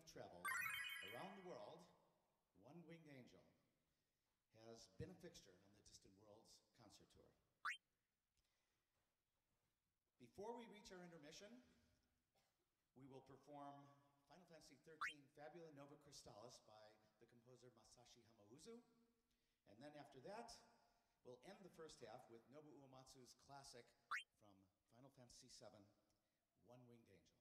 travel around the world, One-Winged Angel has been a fixture on the Distant Worlds concert tour. Before we reach our intermission, we will perform Final Fantasy XIII Fabula Nova Crystallis by the composer Masashi Hamauzu. And then after that, we'll end the first half with Nobuo Uematsu's classic from Final Fantasy VII, One-Winged Angel.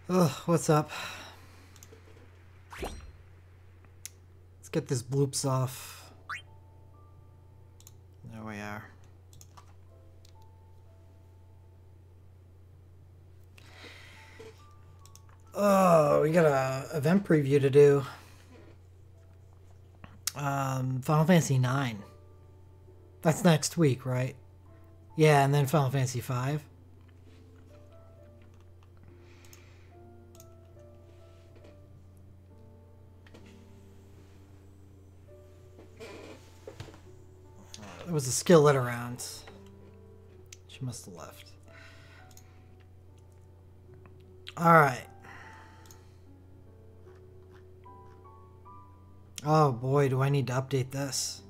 Ugh, what's up? Let's get this bloops off. There we are. Oh, we got a event preview to do. Final Fantasy 9. That's next week, right? Yeah, and then Final Fantasy 5. There was a skillet around. She must have left. Alright. Oh boy, do I need to update this.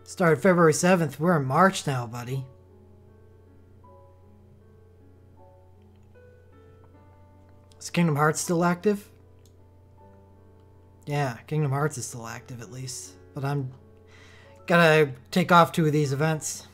Started February 7th. We're in March now, buddy. Is Kingdom Hearts still active? Yeah, Kingdom Hearts is still active at least. But I'm gotta take off 2 of these events.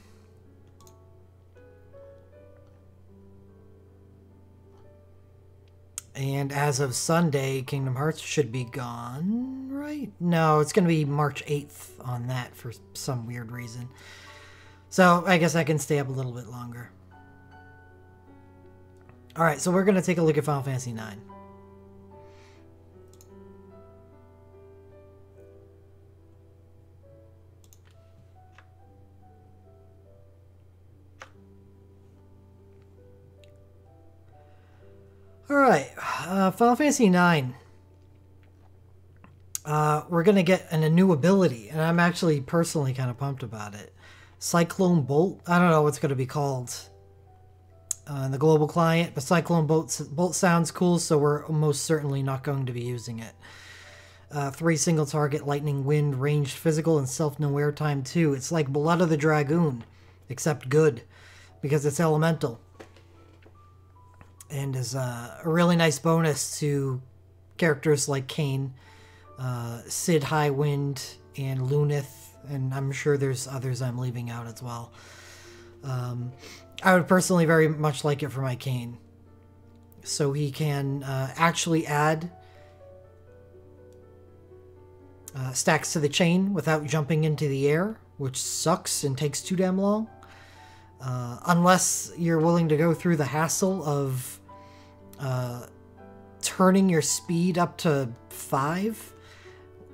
And as of Sunday, Kingdom Hearts should be gone, right? No, it's going to be March 8th on that for some weird reason. So I guess I can stay up a little bit longer. Alright, so we're going to take a look at Final Fantasy 9. Alright, Final Fantasy IX. We're going to get a new ability, and I'm actually personally kind of pumped about it. Cyclone Bolt. I don't know what's going to be called in the global client, but Cyclone Bolt sounds cool, so we're most certainly not going to be using it. 3 single target lightning wind, ranged physical, and self-no airtime 2. It's like Blood of the Dragoon, except good, because it's elemental. and is a really nice bonus to characters like Kane, Sid Highwind, and Lunith, and I'm sure there's others I'm leaving out as well. I would personally very much like it for my Kane, so he can actually add stacks to the chain without jumping into the air, which sucks and takes too damn long. Unless you're willing to go through the hassle of turning your speed up to 5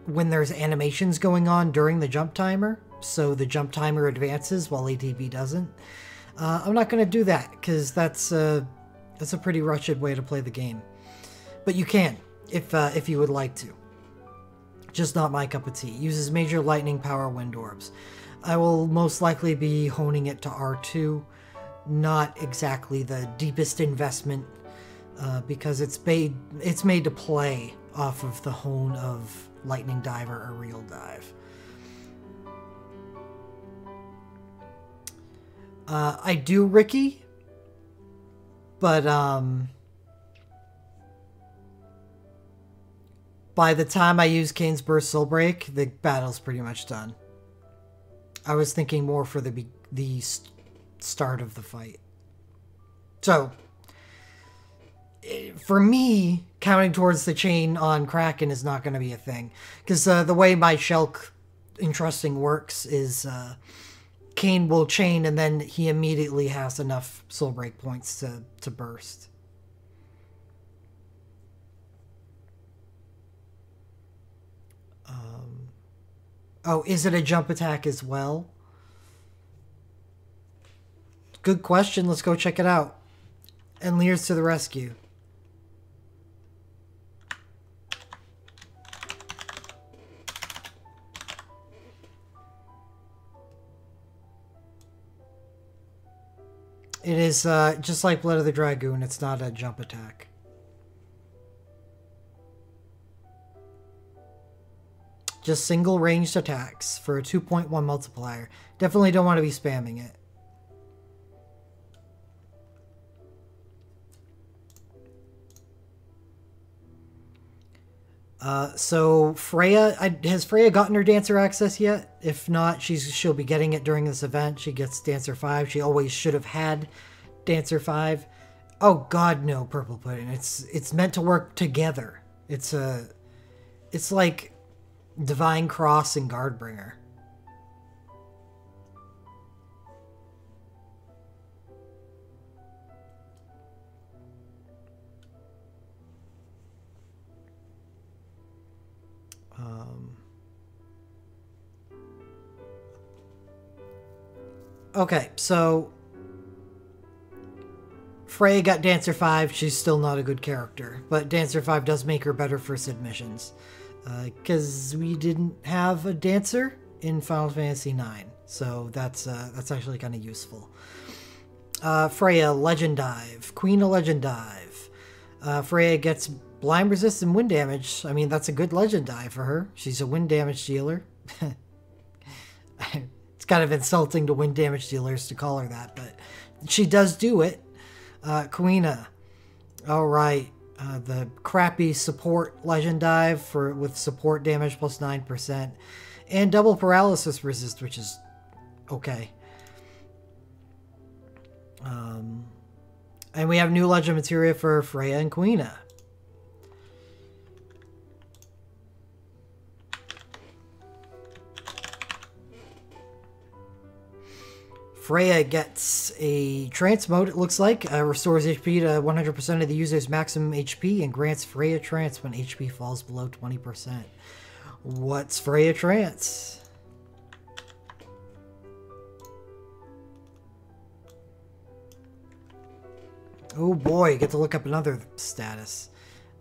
when there's animations going on during the jump timer, so the jump timer advances while ATB doesn't. I'm not going to do that, because that's a pretty wretched way to play the game. But you can, if you would like to. Just not my cup of tea. Uses major lightning power wind orbs. I will most likely be honing it to R2. Not exactly the deepest investment, because it's made to play off of the hone of Lightning Dive or Aerial Dive. I do Ricky, but by the time I use Kane's Burst Soul Break, the battle's pretty much done. I was thinking more for the start of the fight. So, for me, counting towards the chain on Kraken is not going to be a thing. Because the way my Shulk entrusting works is Kane will chain and then he immediately has enough Soul Break points to burst. Oh, is it a jump attack as well? Good question. Let's go check it out. And Lear's to the rescue. It is just like Blood of the Dragoon. It's not a jump attack. Just single ranged attacks for a 2.1 multiplier. Definitely don't want to be spamming it. So Freya, has Freya gotten her Dancer access yet? If not, she'll be getting it during this event. She gets Dancer 5. She always should have had Dancer 5. Oh God, no, Purple Pudding. It's meant to work together. It's like Divine Cross and Guardbringer. Okay, so Freya got Dancer 5. She's still not a good character, but Dancer 5 does make her better for submissions. Because we didn't have a Dancer in Final Fantasy IX, so that's actually kind of useful. Freya, Legend Dive. Queen of Legend Dive. Freya gets Blind Resist and Wind Damage. I mean, that's a good Legend Dive for her. She's a wind damage dealer. It's kind of insulting to wind damage dealers to call her that, but she does do it. Quina. All right. The crappy support Legend Dive with support damage plus 9%. And double paralysis resist, which is okay. And we have new Legend Materia for Freya and Quina. Freya gets a trance mode, it looks like. Restores HP to 100% of the user's maximum HP and grants Freya trance when HP falls below 20%. What's Freya trance? Oh boy, get to look up another status.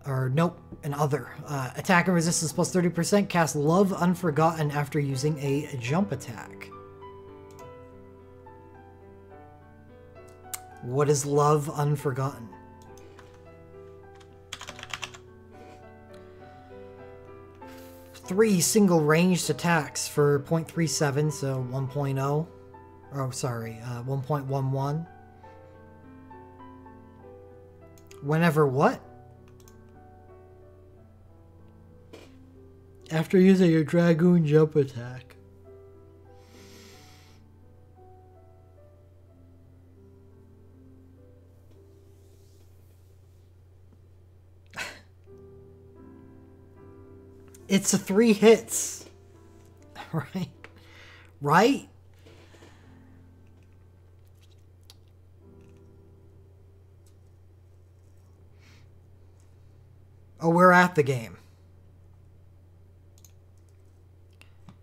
Or nope, an other. Attack and resistance plus 30%. Cast Love Unforgotten after using a jump attack. What is Love Unforgotten? Three single ranged attacks for 0.37, so 1.0. Oh, sorry, 1.11. Whenever what? After using a Dragoon jump attack. It's a 3 hits. Right? Right? Oh, we're at the game.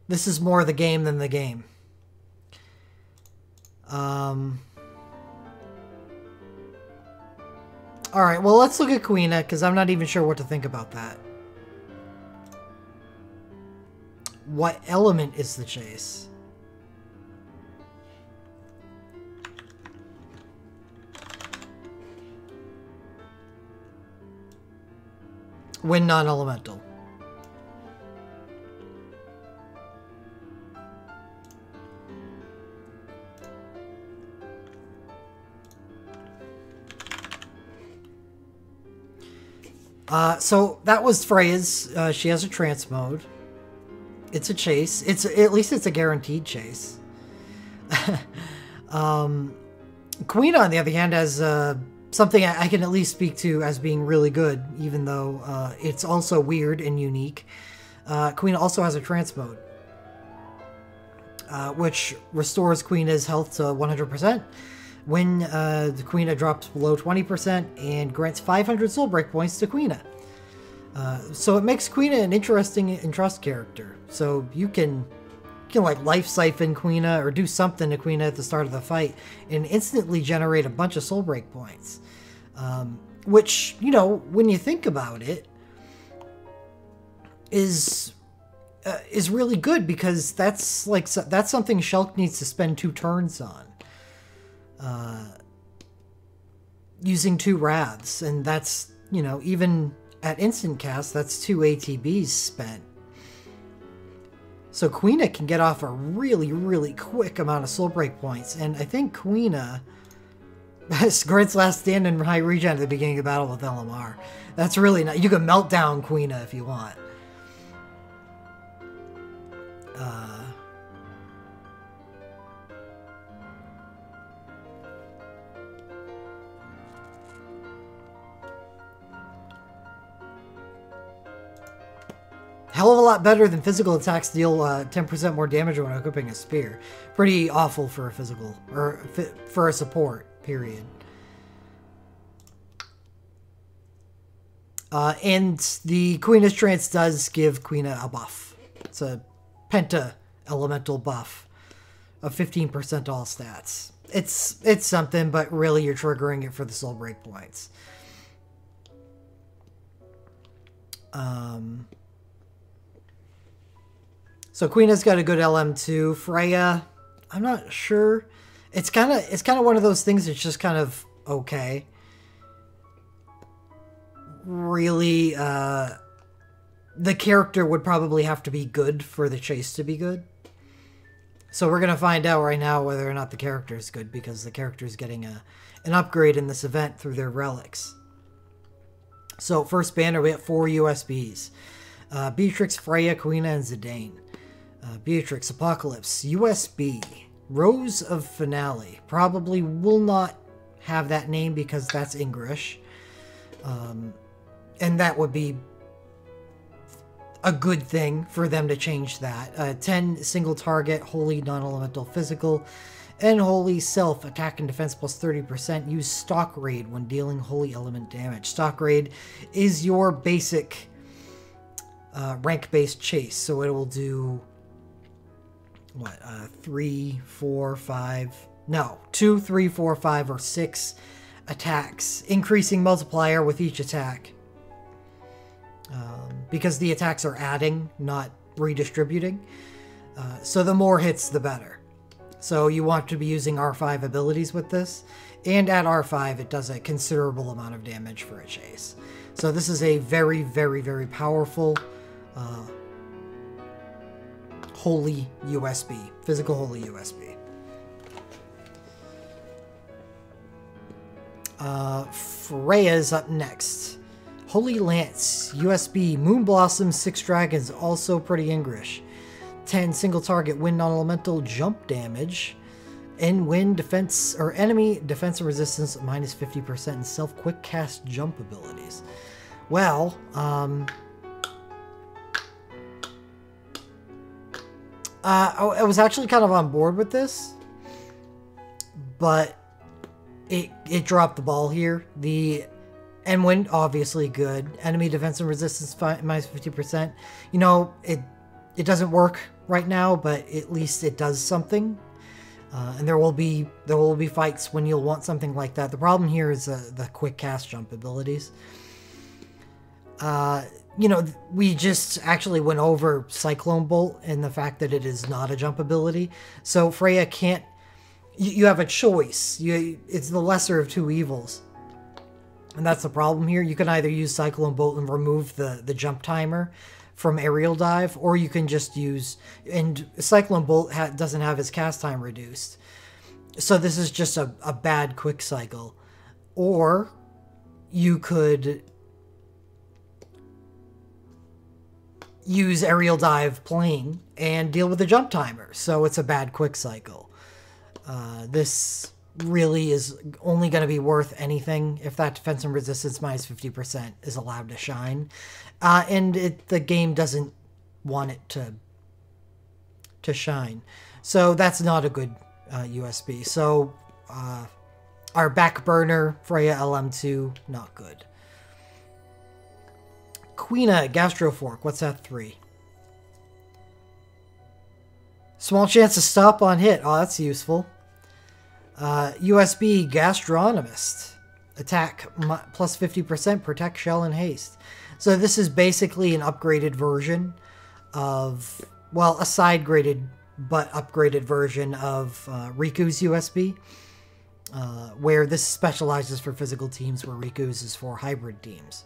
This is more the game than the game. Alright, well, let's look at Queena, because I'm not even sure what to think about that. What element is the chase? Wind non-elemental. So that was Freya's. She has a trance mode. It's a chase. At least it's a guaranteed chase. Queen, on the other hand, has something I can at least speak to as being really good, even though it's also weird and unique. Queen also has a trance mode, which restores Queena's health to 100% when the Queena drops below 20% and grants 500 soul break points to Queena. So it makes Queena an interesting Entrust character. So you can like life siphon Queena or do something to Queena at the start of the fight and instantly generate a bunch of soul break points. Which, you know, when you think about it, is really good, because that's something Shulk needs to spend 2 turns on. Using 2 Wraths, and that's, you know, even at instant cast, that's 2 ATBs spent. So Queena can get off a really, really quick amount of soul break points, and I think Queena grants last stand and high regen at the beginning of the battle with LMR. That's really nice. You can melt down Queena if you want. Hell of a lot better than physical attacks deal 10% more damage when equipping a spear. Pretty awful for a physical, or for a support, period. And the Queena's Trance does give Queena a buff. It's a Penta elemental buff of 15% all stats. It's something, but really you're triggering it for the soul break points. So Queena's got a good LM2. Freya, I'm not sure. It's kind of one of those things that's just kind of okay. Really, the character would probably have to be good for the chase to be good. So we're going to find out right now whether or not the character is good, because the character is getting an upgrade in this event through their relics. So first banner, we have 4 USBs. Beatrix, Freya, Queena, and Zidane. Beatrix, Apocalypse, USB, Rose of Finale. Probably will not have that name because that's English. And that would be a good thing for them to change that. 10 single target, Holy Non-Elemental Physical, and Holy Self, attack and defense plus 30%. Use Stock Raid when dealing Holy Element damage. Stock Raid is your basic rank-based chase, so it will do... what, 3, 4, 5, no, 2, 3, 4, 5, or 6 attacks, increasing multiplier with each attack. Because the attacks are adding, not redistributing. So the more hits, the better. So you want to be using R5 abilities with this. And at R5, it does a considerable amount of damage for a chase. So this is a very, very, very powerful Holy USB. Physical Holy USB. Freya's up next. Holy Lance, USB, Moon Blossom, 6 Dragons, also pretty English. 10 single target wind non-elemental jump damage. And wind defense or enemy defense and resistance minus 50% and self quick cast jump abilities. Well, I was actually kind of on board with this, but it dropped the ball here. The N-Wind, obviously good. Enemy defense and resistance minus 50%. You know, it doesn't work right now, but at least it does something. And there will be fights when you'll want something like that. The problem here is the quick cast jump abilities. You know, we just actually went over Cyclone Bolt and the fact that it is not a jump ability. So Freya can't... You have a choice. It's the lesser of two evils. And that's the problem here. You can either use Cyclone Bolt and remove the jump timer from Aerial Dive, or you can just use... And Cyclone Bolt doesn't have its cast time reduced. So this is just a bad quick cycle. Or you could use Aerial Dive plain and deal with the jump timer. So it's a bad quick cycle. This really is only going to be worth anything if that defense and resistance minus 50% is allowed to shine. And the game doesn't want it to shine. So that's not a good USB. So our back burner, Freya LM2, not good. Queena, Gastrofork, what's that 3? Small chance to stop on hit. Oh, that's useful. USB, Gastronomist. Attack plus 50%, protect, shell, and haste. So this is basically an upgraded version of, well, a side-graded but upgraded version of Riku's USB, where this specializes for physical teams, where Riku's is for hybrid teams.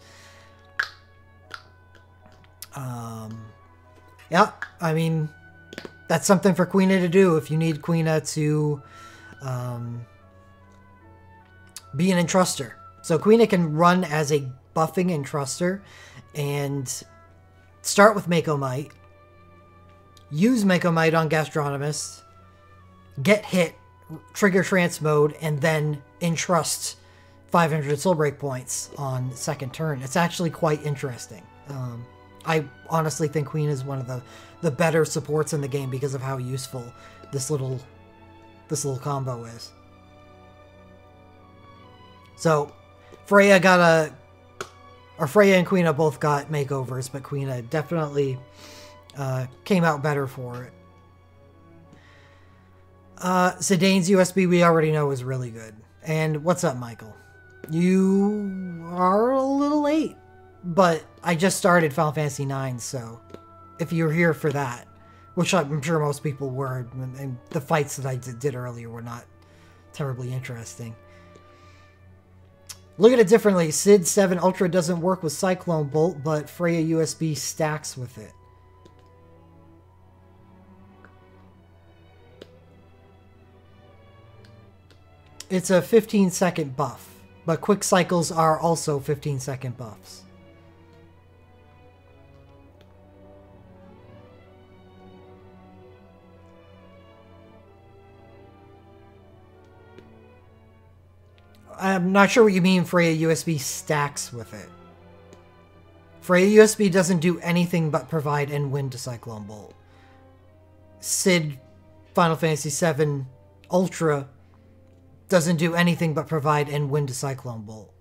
Yeah, I mean, that's something for Queena to do if you need Queena to be an Entruster. So Queena can run as a buffing Entruster and start with Mako Might, use Mako Might on Gastronomist, get hit, trigger Trance Mode, and then Entrust 500 Soul Break points on second turn. It's actually quite interesting. I honestly think Queen is one of the better supports in the game because of how useful this little combo is. So Freya Freya and Queena both got makeovers, but Queena definitely came out better for it. Zidane's USB we already know is really good. And what's up, Michael? You are a little late, but I just started Final Fantasy IX, so if you're here for that, which I'm sure most people were, and the fights that I did earlier were not terribly interesting. Look at it differently. Sid 7 Ultra doesn't work with Cyclone Bolt, but Freya USB stacks with it. It's a 15-second buff, but quick cycles are also 15-second buffs. I'm not sure what you mean Freya USB stacks with it. Freya USB doesn't do anything but provide and win to Cyclone Bolt. Sid Final Fantasy VII Ultra doesn't do anything but provide and win to Cyclone Bolt.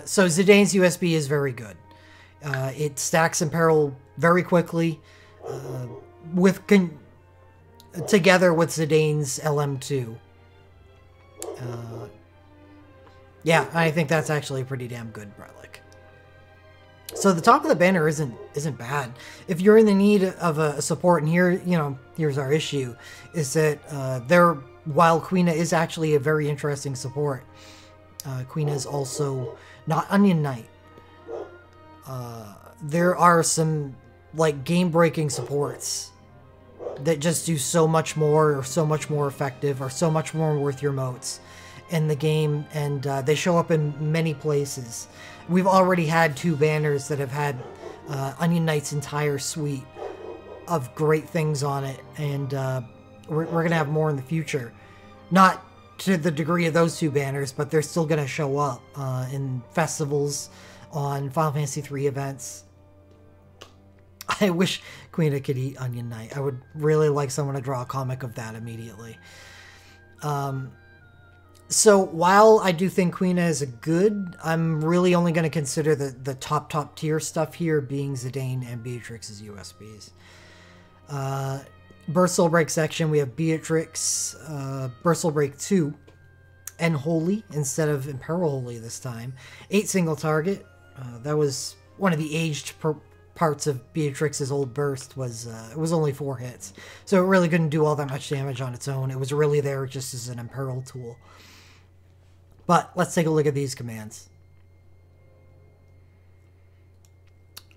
So Zidane's USB is very good. It stacks in peril very quickly, together with Zidane's LM2. Yeah, I think that's actually a pretty damn good relic. So the top of the banner isn't bad. If you're in the need of a support, and here's our issue, is that while Queena is actually a very interesting support, Queen is also not Onion Knight. There are some like game-breaking supports that just do so much more, or so much more effective, or so much more worth your motes in the game, and they show up in many places. We've already had 2 banners that have had Onion Knight's entire suite of great things on it, and we're going to have more in the future. Not to the degree of those 2 banners, but they're still going to show up in festivals, on Final Fantasy III events. I wish Quina could eat Onion Knight. I would really like someone to draw a comic of that immediately. So while I do think Quina is a good, I'm really only going to consider the top tier stuff here being Zidane and Beatrix's USBs. Burst Soul Break section, we have Beatrix, Burst Soul Break 2, and Holy instead of Imperil Holy this time. 8 single target. That was one of the aged parts of Beatrix's old burst, was it was only 4 hits. So it really couldn't do all that much damage on its own. It was really there just as an Imperil tool. But let's take a look at these commands.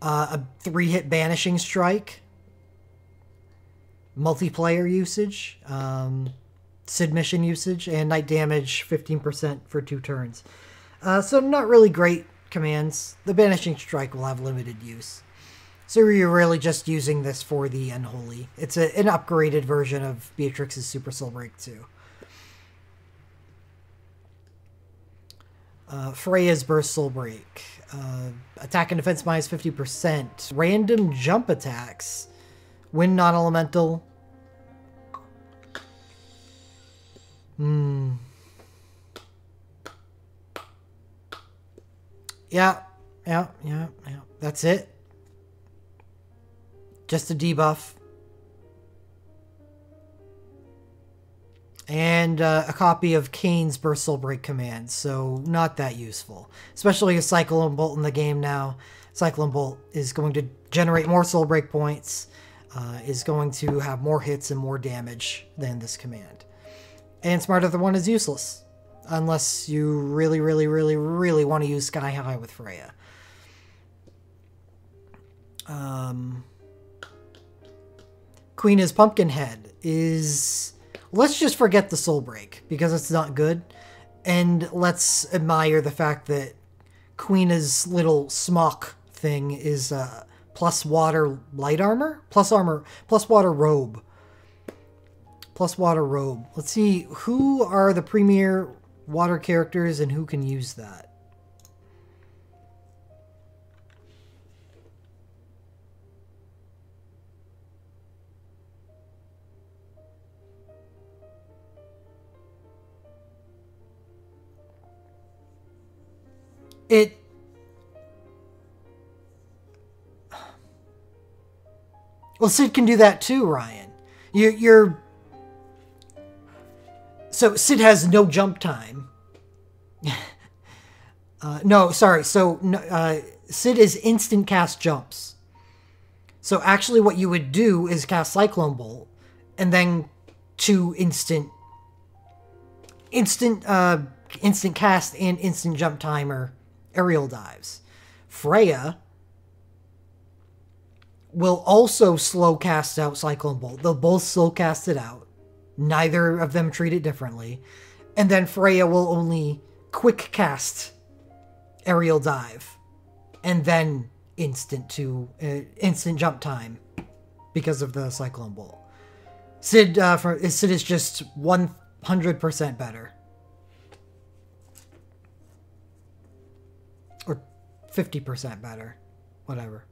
A 3-hit Banishing Strike. Multiplayer usage. Sid mission usage. And night damage 15% for 2 turns. So not really great commands. The Banishing Strike will have limited use. So you're really just using this for the Unholy. It's an upgraded version of Beatrix's Super Soul Break 2. Freya's Burst Soul Break. Attack and defense minus 50%. Random jump attacks. Wind non-elemental. Yeah. That's it. Just a debuff. And a copy of Kane's Burst Soul Break command, so not that useful. Especially a Cyclone Bolt in the game now. Cyclone Bolt is going to generate more Soul Break points, is going to have more hits and more damage than this command. And Smart Other One is useless, unless you really want to use Sky High with Freya. Queen's Pumpkinhead is... Let's just forget the Soul Break, because it's not good. And let's admire the fact that Queen's little smock thing is plus water light armor? Plus water robe. Plus water robe. Let's see, who are the premier water characters and who can use that? Well, Sid can do that too, Ryan. So Sid has no jump time. No, sorry. So Sid is instant cast jumps. So actually what you would do is cast Cyclone Bolt and then 2 instant cast and instant jump timer aerial dives. Freya will also slow cast out Cyclone Bolt. They'll both slow cast it out. Neither of them treat it differently. And then Freya will only quick cast aerial dive. And then instant jump time because of the Cyclone Bolt. Sid is just 100% better. Or 50% better. Whatever.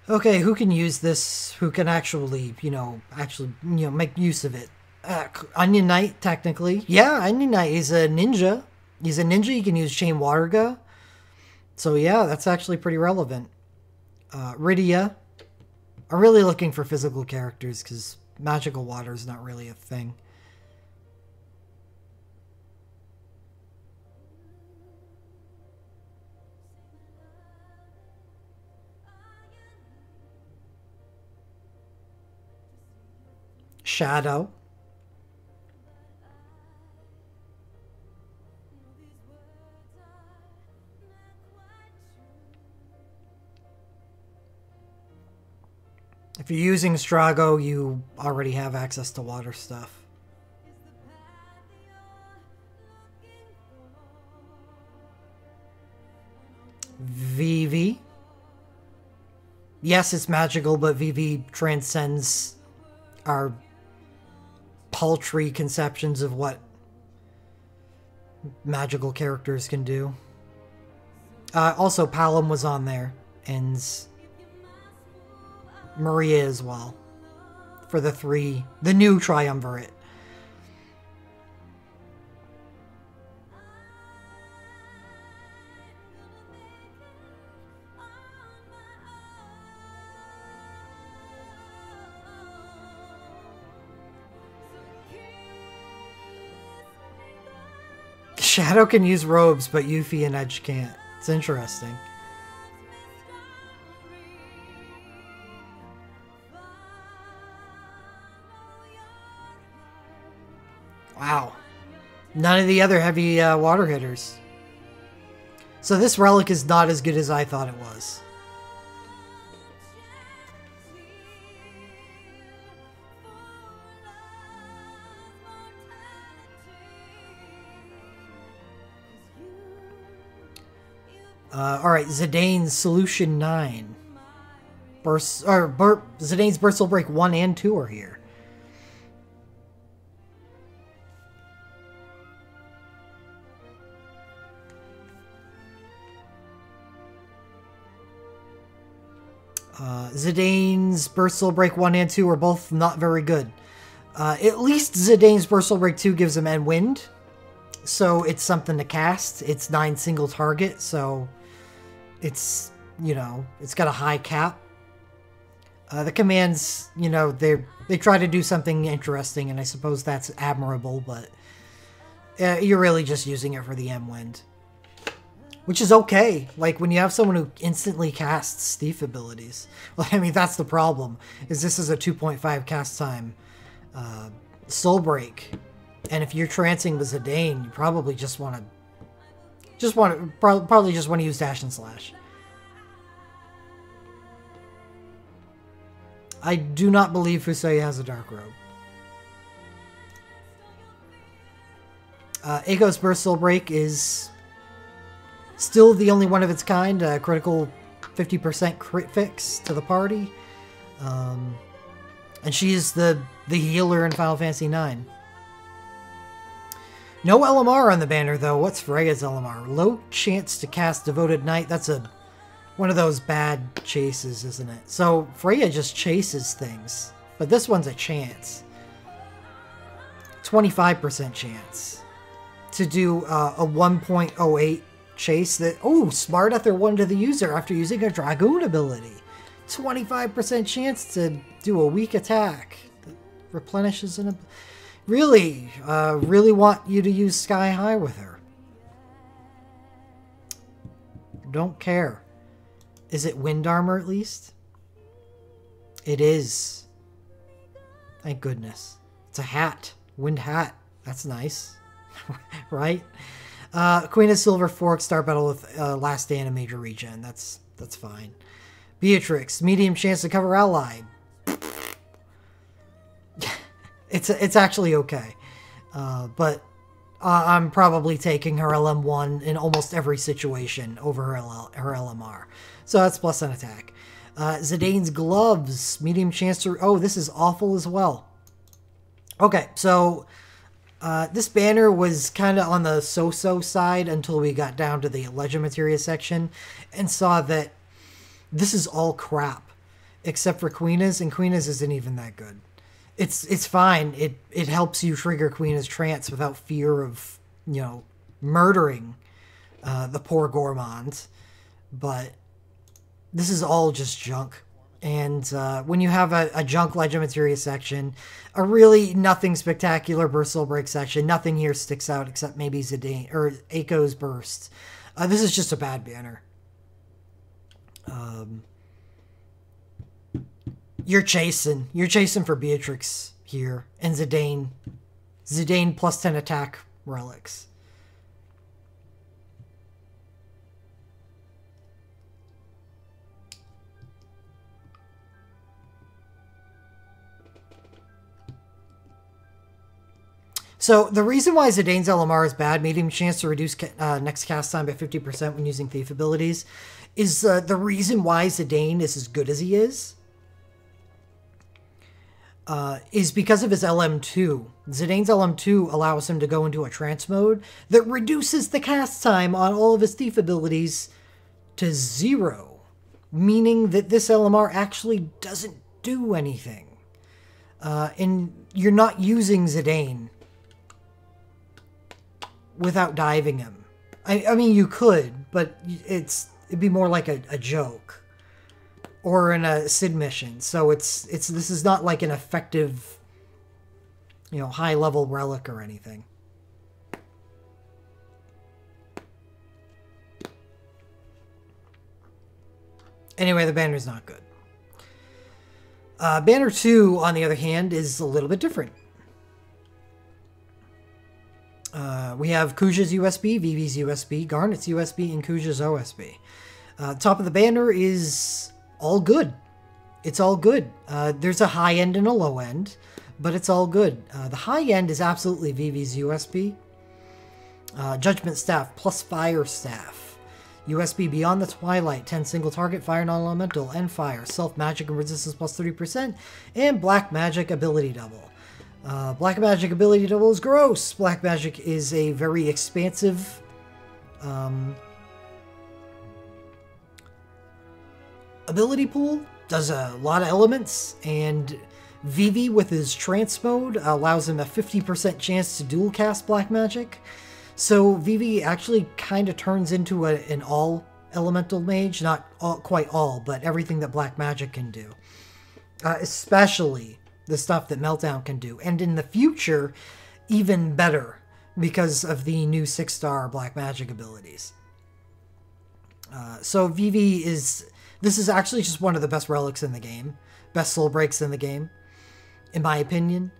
Okay, who can use this? Who can actually, make use of it? Onion Knight, technically. Yeah, Onion Knight is a ninja. He's a ninja. He can use Chain Waterga. So yeah, that's actually pretty relevant. Rydia. I'm really looking for physical characters because magical water is not really a thing. Shadow. If you're using Strago, you already have access to water stuff. VV. Yes, it's magical, but VV transcends our paltry conceptions of what magical characters can do. Also, Palom was on there, and Maria as well, for the new triumvirate. Shadow can use robes, but Yuffie and Edge can't. It's interesting. Wow. None of the other heavy water hitters. So this relic is not as good as I thought it was. Alright, Zidane's Solution 9. Zidane's Burst Soul Break 1 and 2 are here. Zidane's Burst Soul Break 1 and 2 are both not very good. At least Zidane's Burst Soul Break 2 gives him End Wind. So it's something to cast. It's 9 single target, so it's, you know, it's got a high cap. The commands, you know, they try to do something interesting, and I suppose that's admirable, but you're really just using it for the End Wind. Which is okay. Like, when you have someone who instantly casts thief abilities. Well, I mean, that's the problem. Is this is a 2.5 cast time soul break. And if you're trancing with Zidane, you probably just want to... probably just want to use Dash and Slash. I do not believe Fusaya has a Dark Robe. Ego's Burst Soul Break is... still the only one of its kind, critical 50% crit fix to the party. And she's the healer in Final Fantasy IX. No LMR on the banner, though. What's Freya's LMR? Low chance to cast Devoted Knight. That's one of those bad chases, isn't it? So Freya just chases things. But this one's a chance. 25% chance to do a 1.08 chase that, oh, Smart Ether 1 to the user after using a Dragoon ability. 25% chance to do a weak attack that replenishes an... Really want you to use Sky High with her. Don't care. Is it wind armor at least? It is. Thank goodness. It's a hat. Wind hat. That's nice. Right? Queen of Silver Fork, start battle with last stand and major regen. That's fine. Beatrix, medium chance to cover ally. It's actually okay. But I'm probably taking her LM1 in almost every situation over her LMR. So that's plus an attack. Zidane's Gloves, medium chance to... Oh, this is awful as well. Okay, so... this banner was kind of on the so-so side until we got down to the Legend Materia section and saw that this is all crap except for Queena's, and Queena's isn't even that good. It's fine. It helps you trigger Queena's trance without fear of, you know, murdering the poor gourmand, but this is all just junk. And when you have a junk Legend Materia section, a really nothing spectacular Burst Soul Break section, nothing here sticks out except maybe Zidane or Aiko's Burst. This is just a bad banner. You're chasing for Beatrix here and Zidane plus 10 attack relics. So the reason why Zidane's LMR is bad, medium chance to reduce next cast time by 50% when using Thief abilities, is the reason why Zidane is as good as he is because of his LM2. Zidane's LM2 allows him to go into a trance mode that reduces the cast time on all of his Thief abilities to 0, meaning that this LMR actually doesn't do anything. And you're not using Zidane without diving him. I mean, you could, but it'd be more like a joke. Or in a Sid mission. So this is not like an effective, high level relic or anything. Anyway, the banner's not good. Banner 2, on the other hand, is a little bit different. We have Kuja's USB, Vivi's USB, Garnet's USB, and Kuja's OSB. Top of the banner is all good. It's all good. There's a high end and a low end, but it's all good. The high end is absolutely Vivi's USB. Judgment Staff plus Fire Staff. USB Beyond the Twilight, 10 single target, fire non-elemental, and fire. Self magic and resistance plus 30%, and Black Magic ability double. Black Magic ability double is gross. Black Magic is a very expansive ability pool. Does a lot of elements, and Vivi with his trance mode allows him a 50% chance to dual cast Black Magic. So Vivi actually kind of turns into an all elemental mage. Not quite all, but everything that Black Magic can do. Especially the stuff that Meltdown can do. And in the future, even better because of the new 6-star Black Magic abilities. So Vivi this is actually just one of the best relics in the game. Best soul breaks in the game, in my opinion.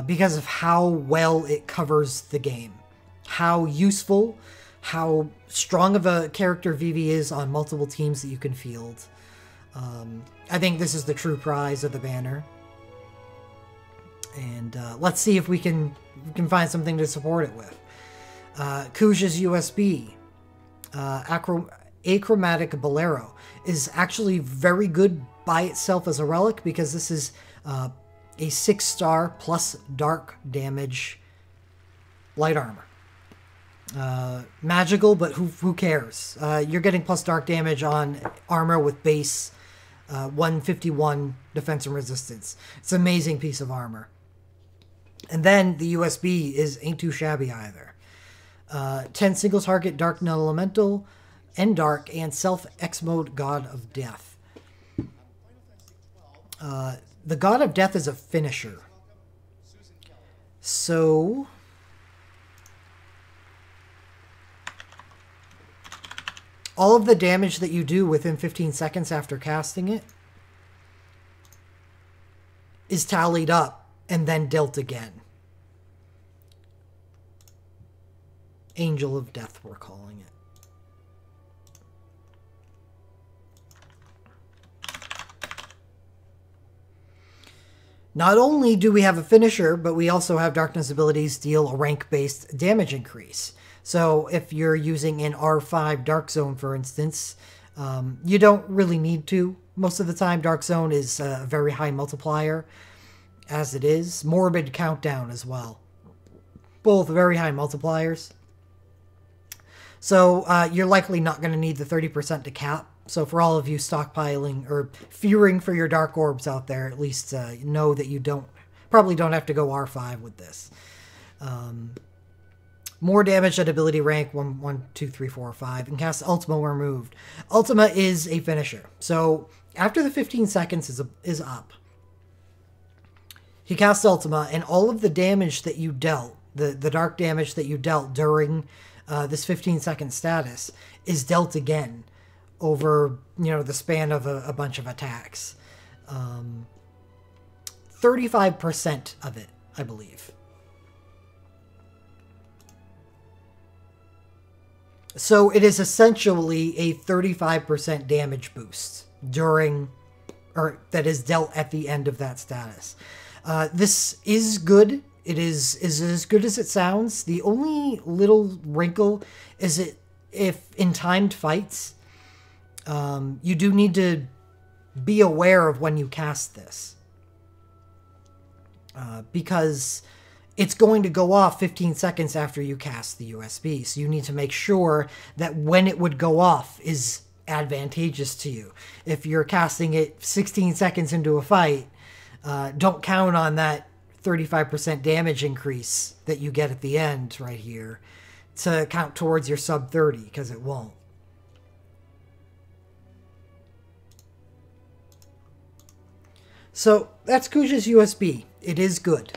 Because of how well it covers the game. How useful, how strong of a character Vivi is on multiple teams that you can field. I think this is the true prize of the banner. And let's see if we can find something to support it with. Kuja's USB, Achromatic Bolero, is actually very good by itself as a relic because this is a 6-star plus dark damage light armor. Magical, but who cares? You're getting plus dark damage on armor with base 151 defense and resistance. It's an amazing piece of armor. And then the USB ain't too shabby either. 10 single target dark non-elemental and dark and self X mode God of Death. The God of Death is a finisher. So all of the damage that you do within 15 seconds after casting it is tallied up and then dealt again. Angel of Death, we're calling it. Not only do we have a finisher, but we also have darkness abilities deal a rank-based damage increase. So if you're using an R5 Dark Zone, for instance, you don't really need to. Most of the time, Dark Zone is a very high multiplier, as it is. Morbid Countdown as well. Both very high multipliers. So you're likely not going to need the 30% to cap. So for all of you stockpiling or fearing for your Dark Orbs out there, at least know that you probably don't have to go R5 with this. More damage at ability rank 1, 2, 3, 4, 5, and cast Ultima when removed. Ultima is a finisher. So After the 15 seconds is up, he casts Ultima, and all of the damage that you dealt, the dark damage that you dealt during this 15-second status, is dealt again over, the span of a bunch of attacks. 35% of it, I believe. So it is essentially a 35% damage boost that is dealt at the end of that status. This is good. It is as good as it sounds. The only little wrinkle is if in timed fights, you do need to be aware of when you cast this. Because it's going to go off 15 seconds after you cast the USB. So you need to make sure that when it would go off is advantageous to you. If you're casting it 16 seconds into a fight, don't count on that 35% damage increase that you get at the end right here to count towards your sub 30, because it won't. So that's Kuja's USB. It is good.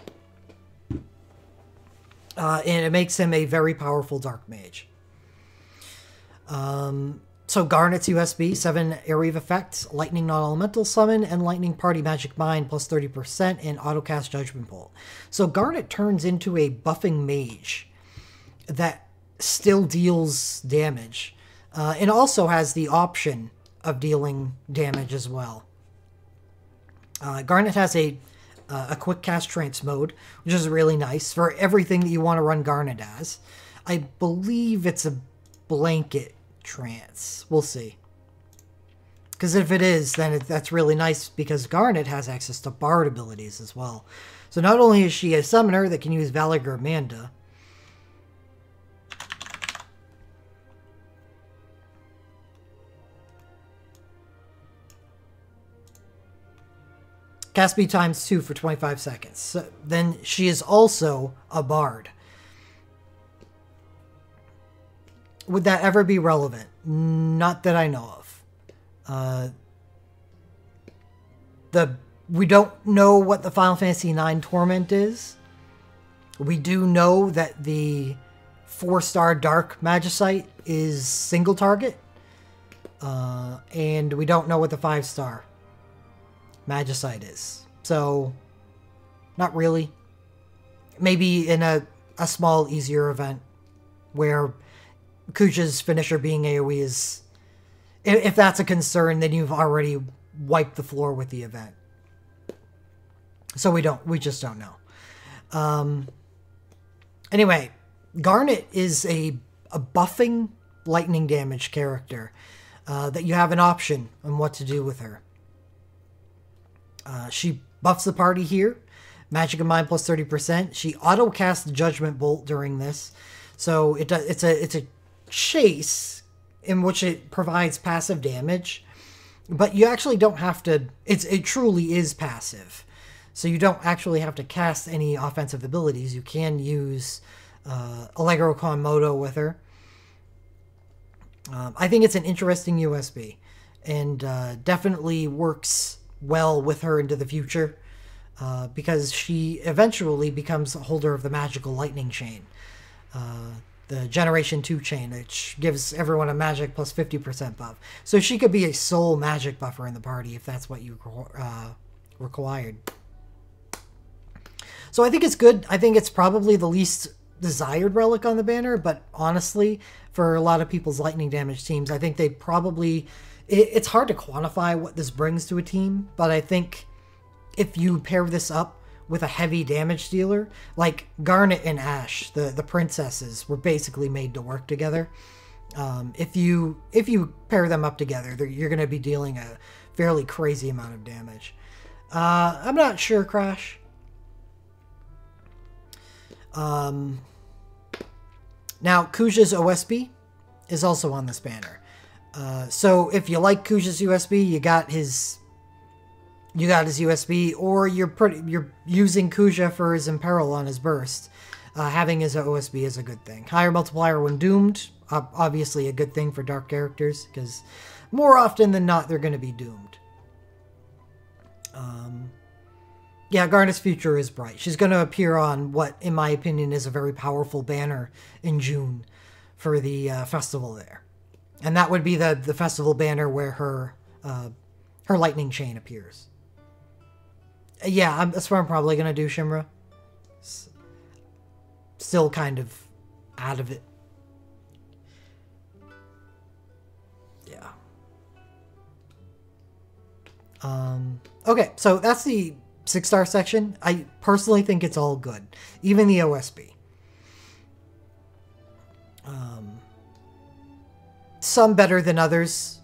And it makes him a very powerful dark mage. So Garnet's USB, 7 area of effects, Lightning Non-Elemental Summon, and Lightning Party Magic Mind plus 30%, and Autocast Judgment Bolt. So Garnet turns into a buffing mage that still deals damage, and also has the option of dealing damage as well. Garnet has a quick cast trance mode, which is really nice for everything that you want to run Garnet as. I believe it's a blanket trance. We'll see. Because if it is, then that's really nice, because Garnet has access to Bard abilities as well. So not only is she a summoner that can use Valor Manda, cast speed times 2 for 25 seconds. So then she is also a bard. Would that ever be relevant? Not that I know of. We don't know what the Final Fantasy IX Torment is. We do know that the 4-star Dark Magicite is single target. And we don't know what the 5-star Magicite is. So, not really. Maybe in a small, easier event where Kuja's finisher being AoE is... If that's a concern, then you've already wiped the floor with the event. So we just don't know. Anyway, Garnet is a buffing lightning damage character that you have an option on what to do with her. She buffs the party here. Magic of Mind plus 30%. She auto-casts the Judgment Bolt during this. So it's a chase in which it provides passive damage. But you actually don't have to... It truly is passive. So you don't actually have to cast any offensive abilities. You can use Allegro Con Moto with her. I think it's an interesting USB. And definitely works well with her into the future, because she eventually becomes a holder of the magical lightning chain, the Generation 2 chain, which gives everyone a magic plus 50% buff. So she could be a sole magic buffer in the party if that's what you required. So I think it's good. I think it's probably the least desired relic on the banner, but honestly, for a lot of people's lightning damage teams, I think they probably... It's hard to quantify what this brings to a team, but I think if you pair this up with a heavy damage dealer, like Garnet and Ashe, the princesses were basically made to work together. If you pair them up together, you're going to be dealing a fairly crazy amount of damage. I'm not sure, Crash. Now, Kuja's OSB is also on this banner. So if you like Kuja's USB, you got his USB, or you're using Kuja for his Imperil on his burst. Having his OSB is a good thing. Higher multiplier when doomed, obviously a good thing for dark characters, because more often than not they're going to be doomed. Yeah, Garnet's future is bright. She's going to appear on what, in my opinion, is a very powerful banner in June for the festival there. And that would be the festival banner where her lightning chain appears. Yeah, that's what I'm probably going to do, Shimra. Still kind of out of it. Yeah. Okay, so that's the 6-star section. I personally think it's all good. Even the OSB. Some better than others.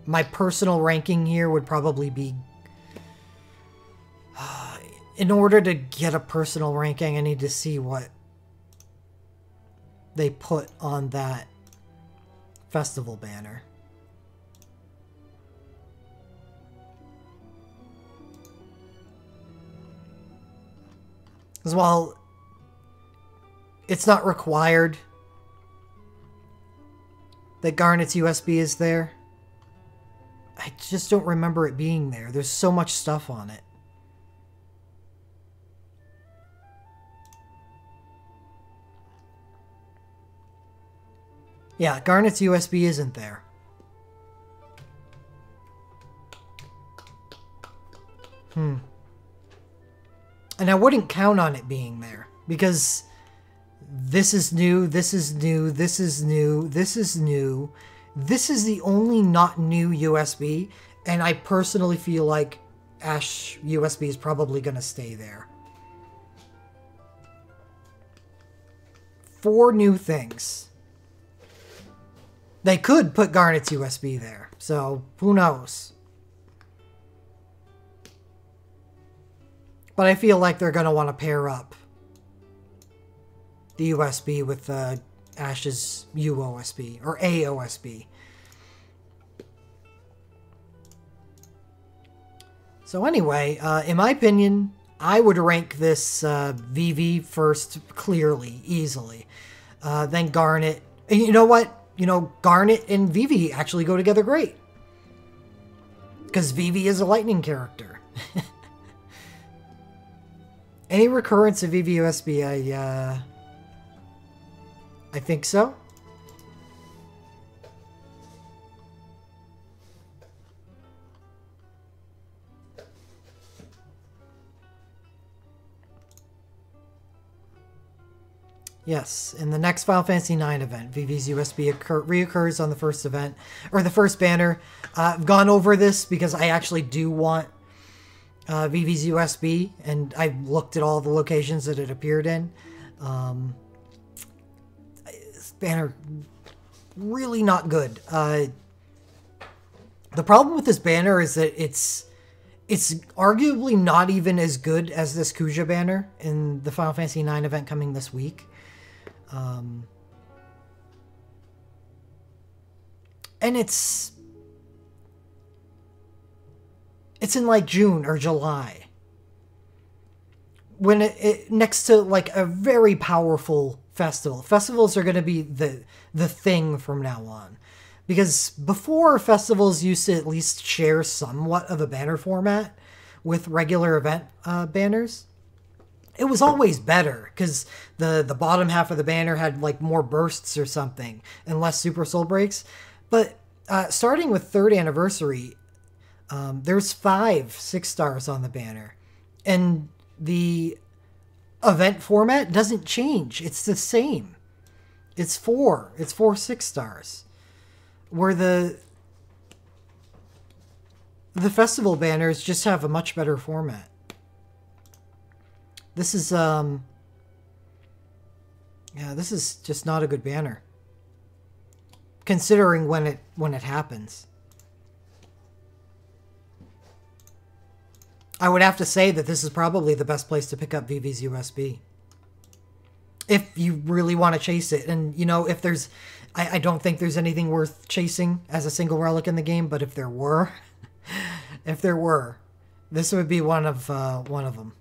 My personal ranking here would probably be... in order to get a personal ranking, I need to see what they put on that festival banner. As well, it's not required that Garnet's USB is there. I just don't remember it being there. There's so much stuff on it. Yeah, Garnet's USB isn't there. And I wouldn't count on it being there, because this is new, this is new, this is new, this is new. This is the only not new USB, and I personally feel like Ash USB is probably going to stay there. 4 new things. They could put Garnet's USB there, so who knows? But I feel like they're going to want to pair up the USB with Ash's UOSB, or AOSB. So anyway, in my opinion, I would rank this VV first clearly, easily. Then Garnet. And you know what? You know, Garnet and VV actually go together great. Because VV is a lightning character. Any recurrence of VV USB, I think so. Yes, in the next Final Fantasy IX event, VV's USB reoccurs on the first event, or the first banner. I've gone over this because I actually do want VV's USB, and I looked at all the locations that it appeared in. This banner, really not good. The problem with this banner is that it's arguably not even as good as this Kuja banner in the Final Fantasy IX event coming this week. And it's in like June or July, when it next to like a very powerful festival. Festivals are going to be the thing from now on, because before, festivals used to at least share somewhat of a banner format with regular event banners. It was always better because the bottom half of the banner had like more bursts or something and less super soul breaks. But starting with 3rd anniversary, there's 5 6-stars on the banner, and the event format doesn't change. It's the same. It's 4 6-stars, where the festival banners just have a much better format. This is yeah, this is just not a good banner, considering when it happens. I would have to say that this is probably the best place to pick up VV's USB, if you really want to chase it. And you know, if there's, I don't think there's anything worth chasing as a single relic in the game, but if there were, this would be one of them.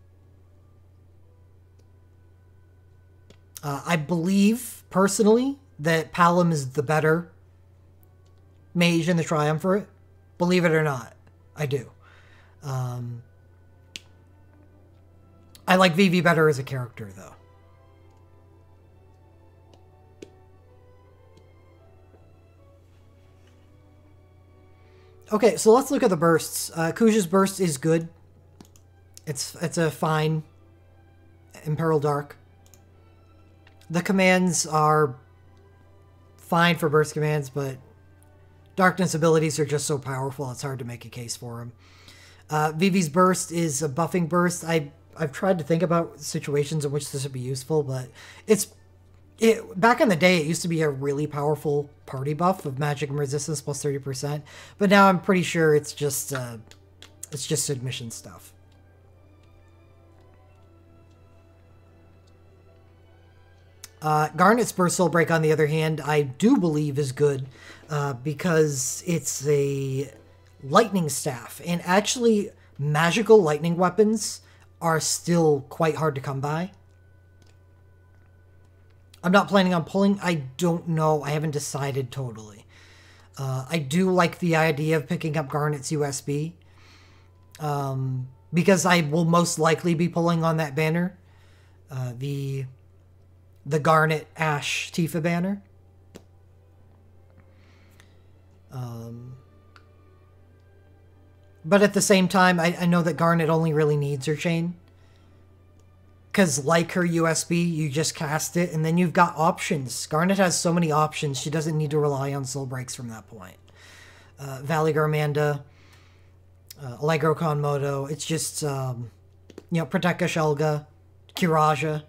I believe, personally, that Palom is the better mage in the Triumvirate. Believe it or not, I do. I like Vivi better as a character, though. Okay, so let's look at the bursts. Kuja's burst is good. It's a fine Imperil Dark. The commands are fine for burst commands, but Darkness abilities are just so powerful, it's hard to make a case for them. Vivi's burst is a buffing burst. I've tried to think about situations in which this would be useful, but back in the day, it used to be a really powerful party buff of magic and resistance plus 30%, but now I'm pretty sure it's just submission stuff. Garnet's Burst Soul Break, on the other hand, I do believe is good because it's a lightning staff, and actually magical lightning weapons are still quite hard to come by. I'm not planning on pulling. I don't know. I haven't decided totally. I do like the idea of picking up Garnet's USB because I will most likely be pulling on that banner. The Garnet Ash Tifa banner. But at the same time, I know that Garnet only really needs her chain. Because like her USB, you just cast it, and then you've got options. Garnet has so many options, she doesn't need to rely on soul breaks from that point. Valley Garmanda, Allegro Konmodo, it's just, Proteka Shelga, Kiraja.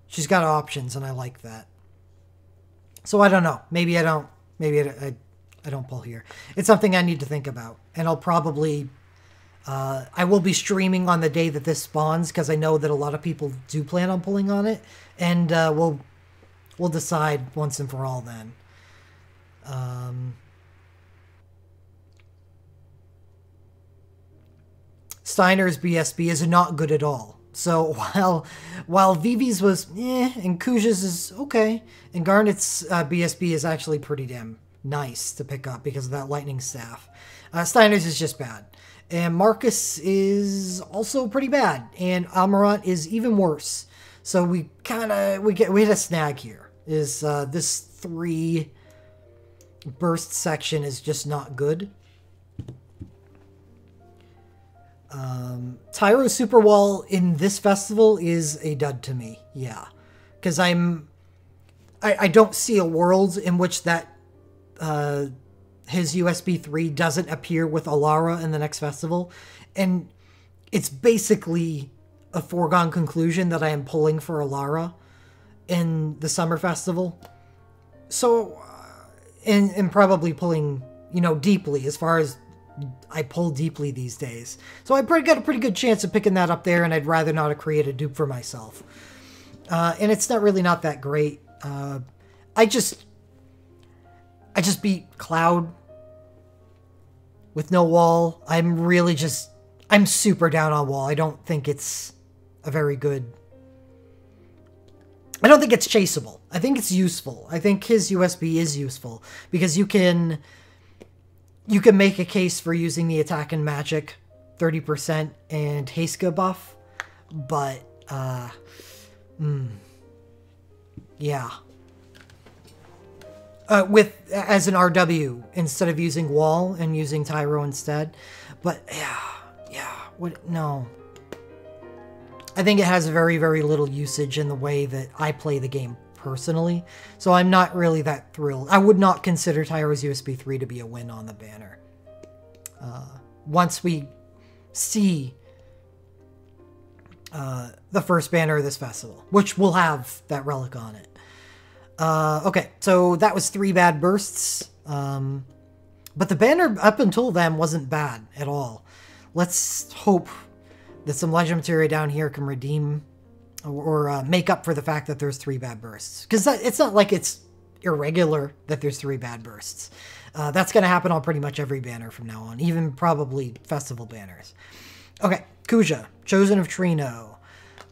She's got options, and I like that. So I don't know. Maybe I don't pull here. It's something I need to think about. And I'll probably... I will be streaming on the day that this spawns, because I know that a lot of people do plan on pulling on it. And we'll decide once and for all then. Steiner's BSB is not good at all. So while Vivi's was and Kuja's is okay, and Garnet's BSB is actually pretty damn nice to pick up because of that lightning staff. Steiner's is just bad. And Marcus is also pretty bad, and Amarant is even worse. So we hit a snag here. Is this 3 burst section is just not good. Tyro Superwall in this festival is a dud to me. Yeah, because I don't see a world in which that his USB 3 doesn't appear with Alara in the next festival, and it's basically a foregone conclusion that I am pulling for Alara in the summer festival. So, and probably pulling, deeply, as far as I pull deeply these days. So I got a pretty good chance of picking that up there, and I'd rather not have created a dupe for myself. And it's not that great. I just beat Cloud with no wall. I'm super down on wall. I don't think it's a very good... I don't think it's chaseable. I think it's useful. I think his USB is useful because you can make a case for using the attack and magic 30% and Heiska buff, but yeah. As an RW instead of using wall and using Tyro instead. But no. I think it has very, very little usage in the way that I play the game personally. So I'm not really that thrilled. I would not consider Tyro's USB 3 to be a win on the banner. Once we see the first banner of this festival, which will have that relic on it. Okay, so that was 3 bad bursts. But the banner up until then wasn't bad at all. Let's hope that some legend materia down here can redeem or make up for the fact that there's 3 bad bursts. Because it's not like it's irregular that there's 3 bad bursts. That's going to happen on pretty much every banner from now on, even probably festival banners. Okay, Kuja, Chosen of Trino.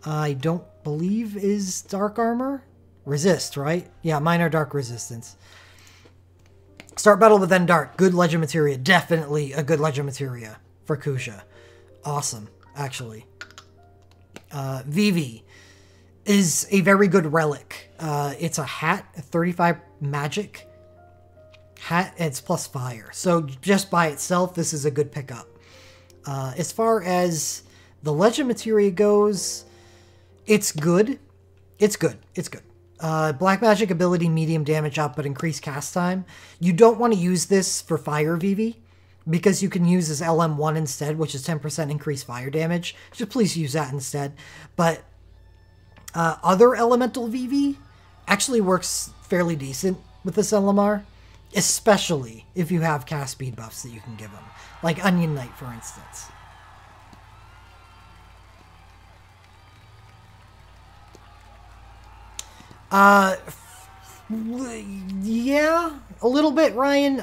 I don't believe is Dark Armor. Resist, right? Yeah, minor dark resistance. Start battle with then dark. Good legend materia. Definitely a good legend materia for Kuja. Awesome, actually. Vivi is a very good relic. It's a hat, a 35 magic hat, and it's plus fire. So just by itself, this is a good pickup. As far as the legend materia goes, it's good. It's good. It's good. Black magic ability, medium damage output, increased cast time. You don't want to use this for fire Vivi, because you can use this LM1 instead, which is 10% increased fire damage. Just please use that instead. But other elemental Vivi actually works fairly decent with this LMR, especially if you have cast speed buffs that you can give them, like Onion Knight, for instance. Yeah, a little bit, Ryan.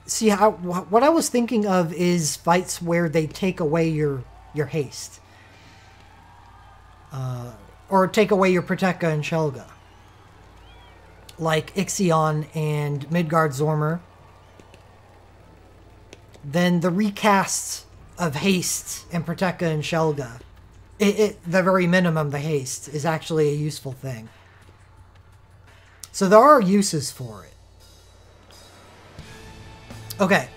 See, what I was thinking of is fights where they take away your haste. Or take away your Proteka and Shelga. Like Ixion and Midgard Zormer. Then the recast of haste and Proteka and Shelga. The very minimum, the haste, is actually a useful thing. So there are uses for it. Okay,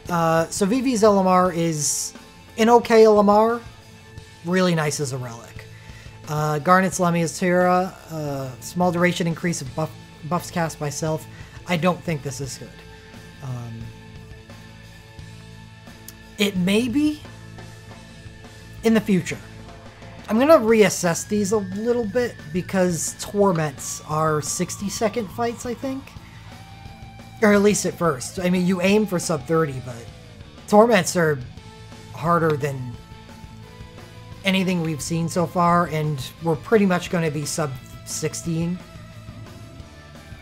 so Vivi's LMR is an okay LMR. Really nice as a relic. Garnet's Lamia's Terra, small duration increase of buffs cast by self. I don't think this is good. It may be in the future. I'm going to reassess these a little bit because Torments are 60-second fights, I think. Or at least at first. I mean, you aim for sub 30, but Torments are harder than anything we've seen so far, and we're pretty much going to be sub 16.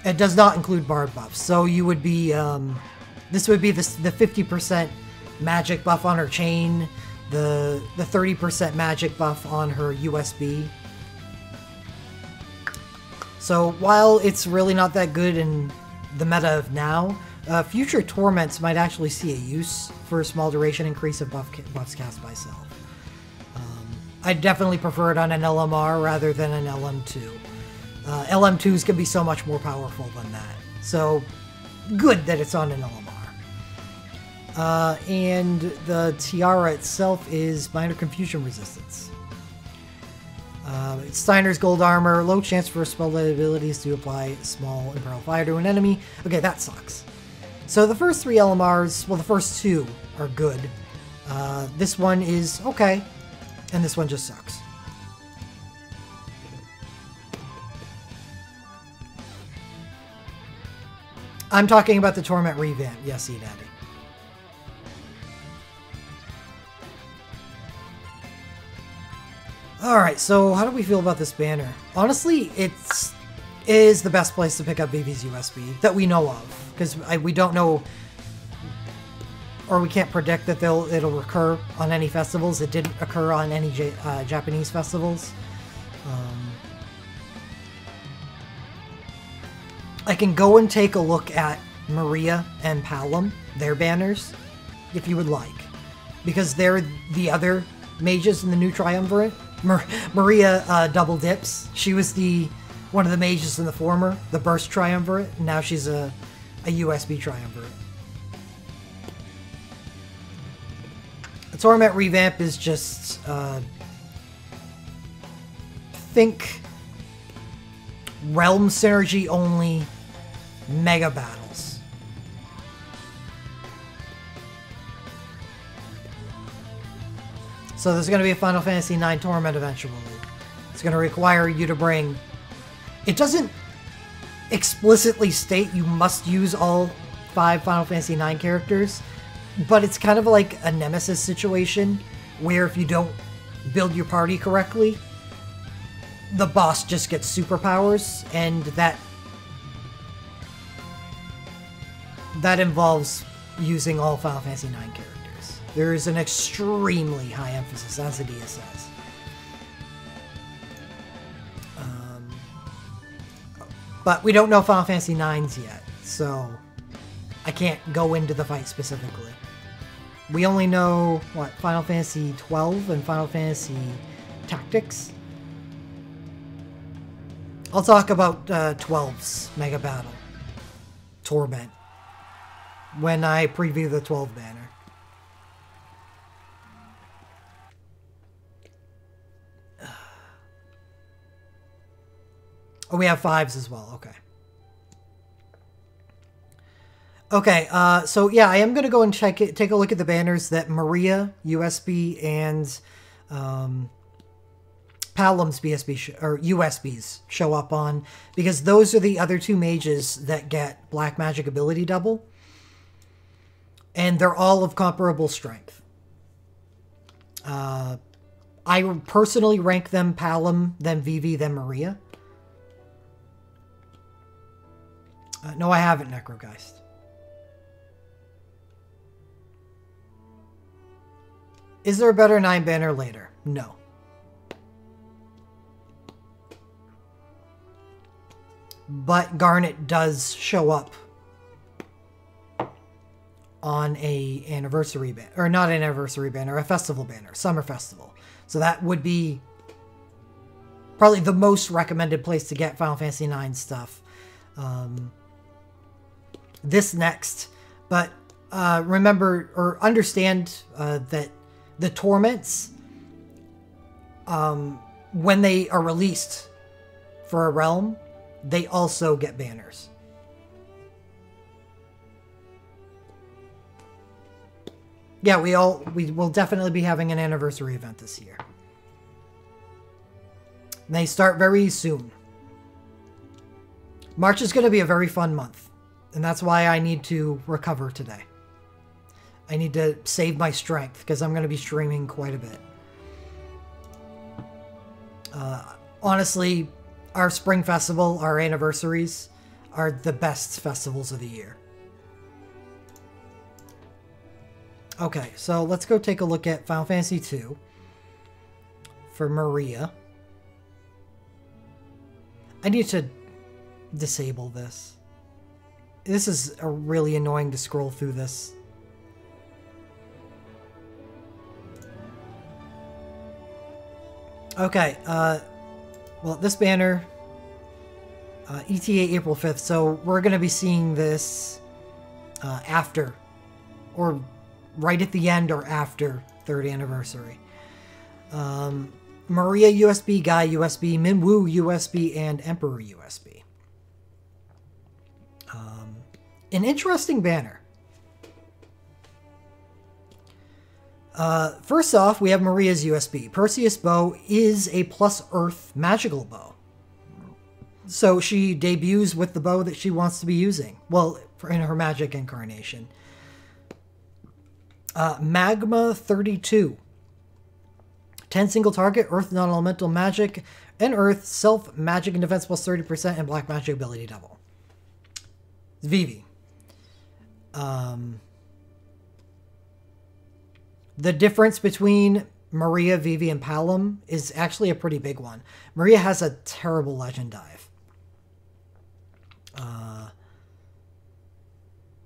It does not include bard buffs, so you would be, this would be the 50% magic buff on her chain, the 30% magic buff on her USB. So while it's really not that good in the meta of now, future Torments might actually see a use for a small duration increase of buffs cast by self. I'd definitely prefer it on an LMR rather than an LM2. LM2s can be so much more powerful than that. So good that it's on an LMR. And the tiara itself is minor confusion resistance. It's Steiner's gold armor, low chance for spell abilities to apply small imperial fire to an enemy. Okay, that sucks. So the first three LMRs, well, the first two are good. This one is okay, and this one just sucks. I'm talking about the Torment revamp. Yes, Daddy. Alright, so how do we feel about this banner? Honestly, it is the best place to pick up Vivi's USB that we know of. Because we don't know, or we can't predict that it'll recur on any festivals. It didn't occur on any Japanese festivals. I can go and take a look at Maria and Palom, their banners, if you would like. Because they're the other mages in the new Triumvirate. Maria double dips. She was one of the mages in the former, the Burst Triumvirate, and now she's a USB Triumvirate. The Torment revamp is just, think realm synergy only mega battles. So there's going to be a Final Fantasy IX Torment eventually. It's going to require you to bring... It doesn't explicitly state you must use all 5 Final Fantasy IX characters, but it's kind of like a Nemesis situation where if you don't build your party correctly, the boss just gets superpowers, and that involves using all Final Fantasy IX characters. There is an extremely high emphasis, as Adia says. But we don't know Final Fantasy IX's yet, so I can't go into the fight specifically. We only know, what, Final Fantasy XII and Final Fantasy Tactics? I'll talk about 12's Mega Battle. Torment. When I preview the 12 banner. Oh, we have 5s as well. Okay. Okay, so yeah, I am going to go and take a look at the banners that Maria, USB, and Palom's BSB or USBs show up on, because those are the other 2 mages that get Black Magic ability double. And they're all of comparable strength. I personally rank them Palom, then Vivi, then Maria. No, I haven't, Necrogeist. Is there a better 9 banner later? No. But Garnet does show up on a anniversary banner, or not an anniversary banner, a festival banner, Summer Festival. So that would be probably the most recommended place to get Final Fantasy IX stuff. This next, but remember or understand that the Torments, when they are released for a realm, they also get banners. Yeah, we will definitely be having an anniversary event this year. And they start very soon. March is going to be a very fun month. And that's why I need to recover today. I need to save my strength because I'm going to be streaming quite a bit. Honestly, our spring festival, our anniversaries, are the best festivals of the year. Okay, so let's go take a look at Final Fantasy II for Maria. I need to disable this. This is really annoying to scroll through this. Okay, well, this banner, ETA April 5th, so we're going to be seeing this after, or right at the end or after 3rd anniversary. Maria USB, Guy USB, Minwoo USB, and Emperor USB. An interesting banner. First off, we have Maria's USB. Perseus bow is a plus Earth magical bow. So she debuts with the bow that she wants to be using. Well, in her magic incarnation. Magma 32. 10 single target, Earth non-elemental magic, and Earth self magic and defense plus 30% and black magic ability double. Vivi. The difference between Maria, Vivi, and Palom is actually a pretty big one. Maria has a terrible legend dive.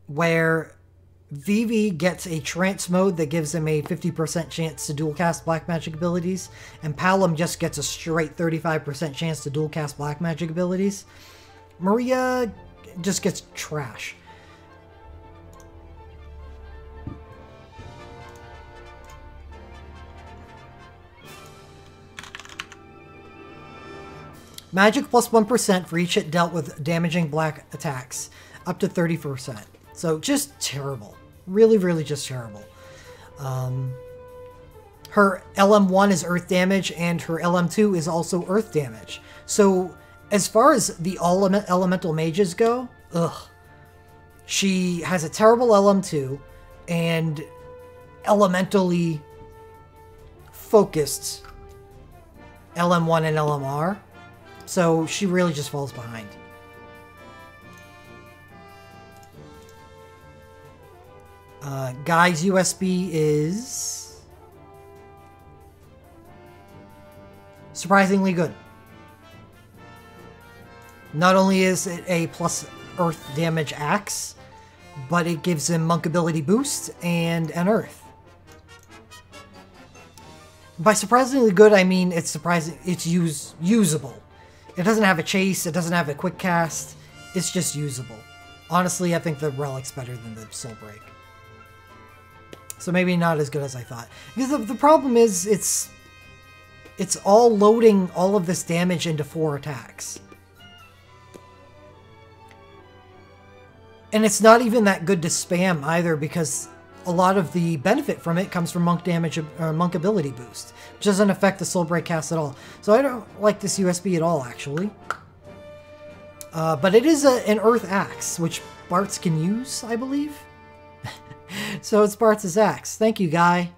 Where Vivi gets a trance mode that gives him a 50% chance to dual cast black magic abilities, and Palom just gets a straight 35% chance to dual cast black magic abilities. Maria just gets trash. Magic plus 1% for each hit dealt with damaging black attacks, up to 30%. So just terrible. Really, really just terrible. Her LM1 is earth damage, and her LM2 is also earth damage. So as far as the elemental mages go, she has a terrible LM2 and elementally focused LM1 and LMR. So she really just falls behind. Guy's USB is surprisingly good. Not only is it a plus earth damage axe, but it gives him monk ability boost and an earth. By surprisingly good, I mean it's usable. It doesn't have a chase. It doesn't have a quick cast. It's just usable. Honestly, I think the Relic's better than the Soul Break. So maybe not as good as I thought. Because the problem is it's all loading all of this damage into 4 attacks. And it's not even that good to spam either, because a lot of the benefit from it comes from monk damage or monk ability boost, which doesn't affect the Soul Break cast at all. So I don't like this USB at all, actually. But it is an Earth Axe, which Bartz can use, I believe. So it's Bartz' axe. Thank you, Guy.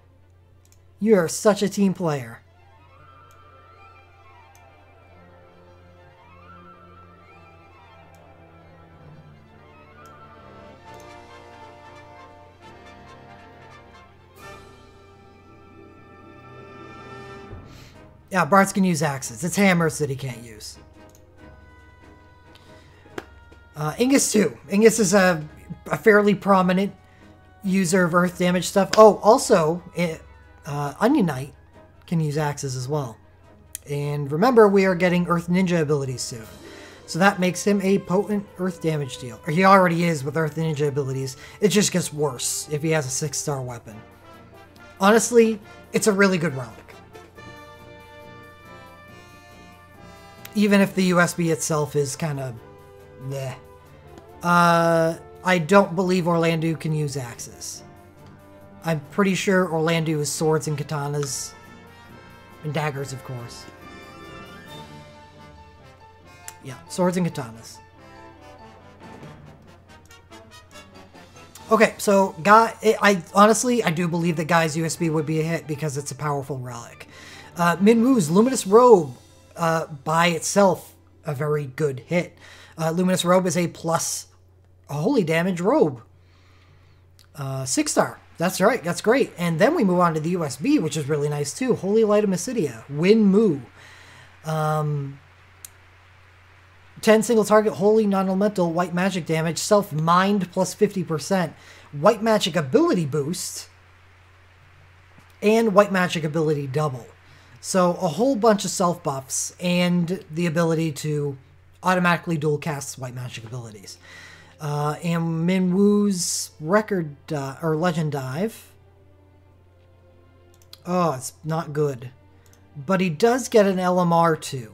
You're such a team player. Yeah, Bartz can use axes. It's hammers that he can't use. Ingus too. Ingus is a fairly prominent user of earth damage stuff. Oh, also, Onion Knight can use axes as well. And remember, we are getting Earth Ninja abilities soon. So that makes him a potent earth damage dealer. Or he already is with Earth Ninja abilities. It just gets worse if he has a 6-star weapon. Honestly, it's a really good relic. Even if the USB itself is kind of bleh. I don't believe Orlando can use axes. I'm pretty sure Orlando is swords and katanas. And daggers, of course. Yeah, swords and katanas. Okay, so honestly, I do believe that Guy's USB would be a hit because it's a powerful relic. Minwu's Luminous Robe, by itself, a very good hit. Luminous Robe is a holy damage robe. 6-star. That's right. That's great. And then we move on to the USB, which is really nice too. Holy Light of Mysidia. Winmu. 10 single target holy non-elemental white magic damage. Self-mind plus 50%. White magic ability boost. And white magic ability double. So a whole bunch of self buffs and the ability to automatically dual cast white magic abilities. And Minwu's record or legend dive. Oh, it's not good. But he does get an LMR too.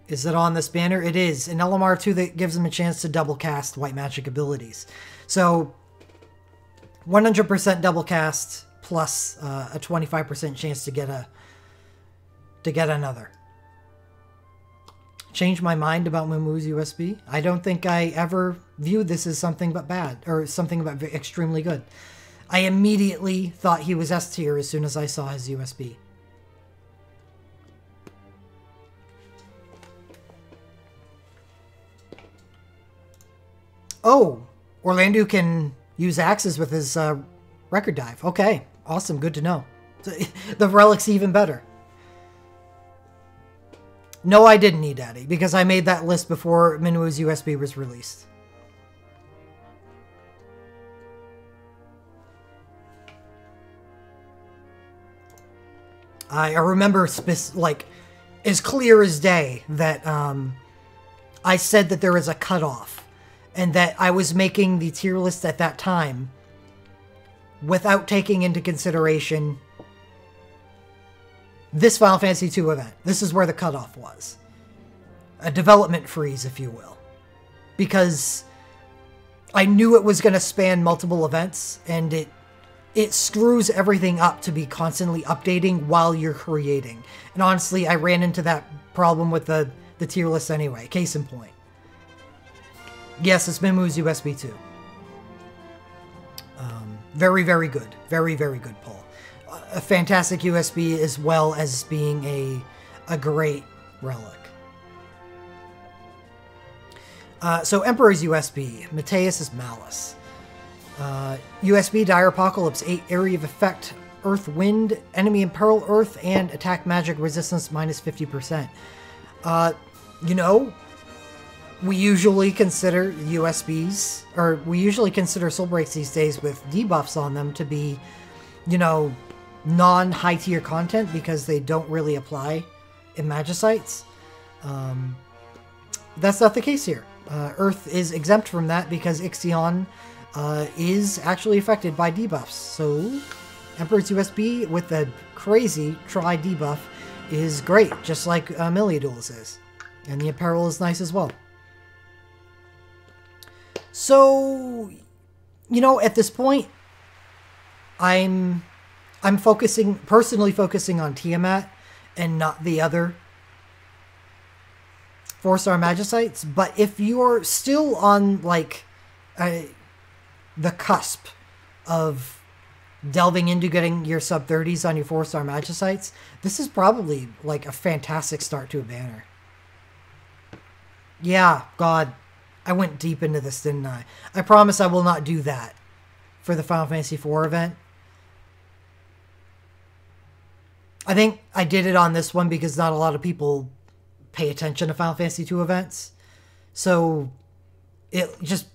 Is it on this banner? It is. An LMR 2 that gives him a chance to double cast white magic abilities. So 100% double cast plus a 25% chance to get another. Change my mind about Minwu's USB. I don't think I ever viewed this as something but bad, or something but extremely good. I immediately thought he was S tier as soon as I saw his USB. Oh, Orlando can use axes with his record dive. Okay, awesome, good to know. The relic's even better. No, I didn't need Daddy, because I made that list before Minwu's USB was released. I remember, like, as clear as day that I said that there is a cutoff, and that I was making the tier list at that time without taking into consideration this Final Fantasy II event. This is where the cutoff was. A development freeze, if you will. Because I knew it was going to span multiple events, and it screws everything up to be constantly updating while you're creating. And honestly, I ran into that problem with the tier list anyway. Case in point. Yes, it's Minwu's USB 2. Very, very good. Very, very good pull. A fantastic USB as well as being a great relic. So Emperor's USB. Mateus' Malice. USB Dire Apocalypse 8 area of effect Earth Wind, enemy in peril Earth, and attack magic resistance minus 50%. You know, we usually consider USBs, or we usually consider soul breaks these days with debuffs on them to be, you know, non-high tier content because they don't really apply Magicites. That's not the case here. Earth is exempt from that because Ixion is actually affected by debuffs. So Emperor's USB with the crazy Tri debuff is great, just like Milliduel's is. And the apparel is nice as well. So, you know, at this point, I'm personally focusing on Tiamat and not the other 4-star Magicites. But if you're still on, like, the cusp of delving into getting your sub-30s on your 4-star Magicites, this is probably, like, a fantastic start to a banner. Yeah, God, I went deep into this, didn't I? I promise I will not do that for the Final Fantasy IV event. I think I did it on this one because not a lot of people pay attention to Final Fantasy II events. So, it just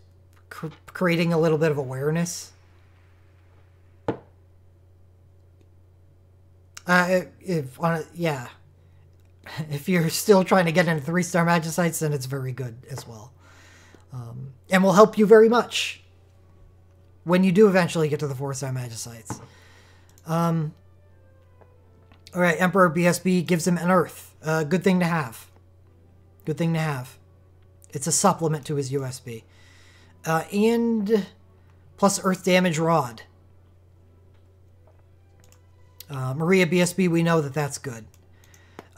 creating a little bit of awareness. Yeah. If you're still trying to get into 3-star Magicites, then it's very good as well. And will help you very much when you do eventually get to the 4-star Magicites. Alright, Emperor BSB gives him an Earth. Good thing to have. Good thing to have. It's a supplement to his USB. And plus Earth Damage Rod. Maria BSB, we know that that's good.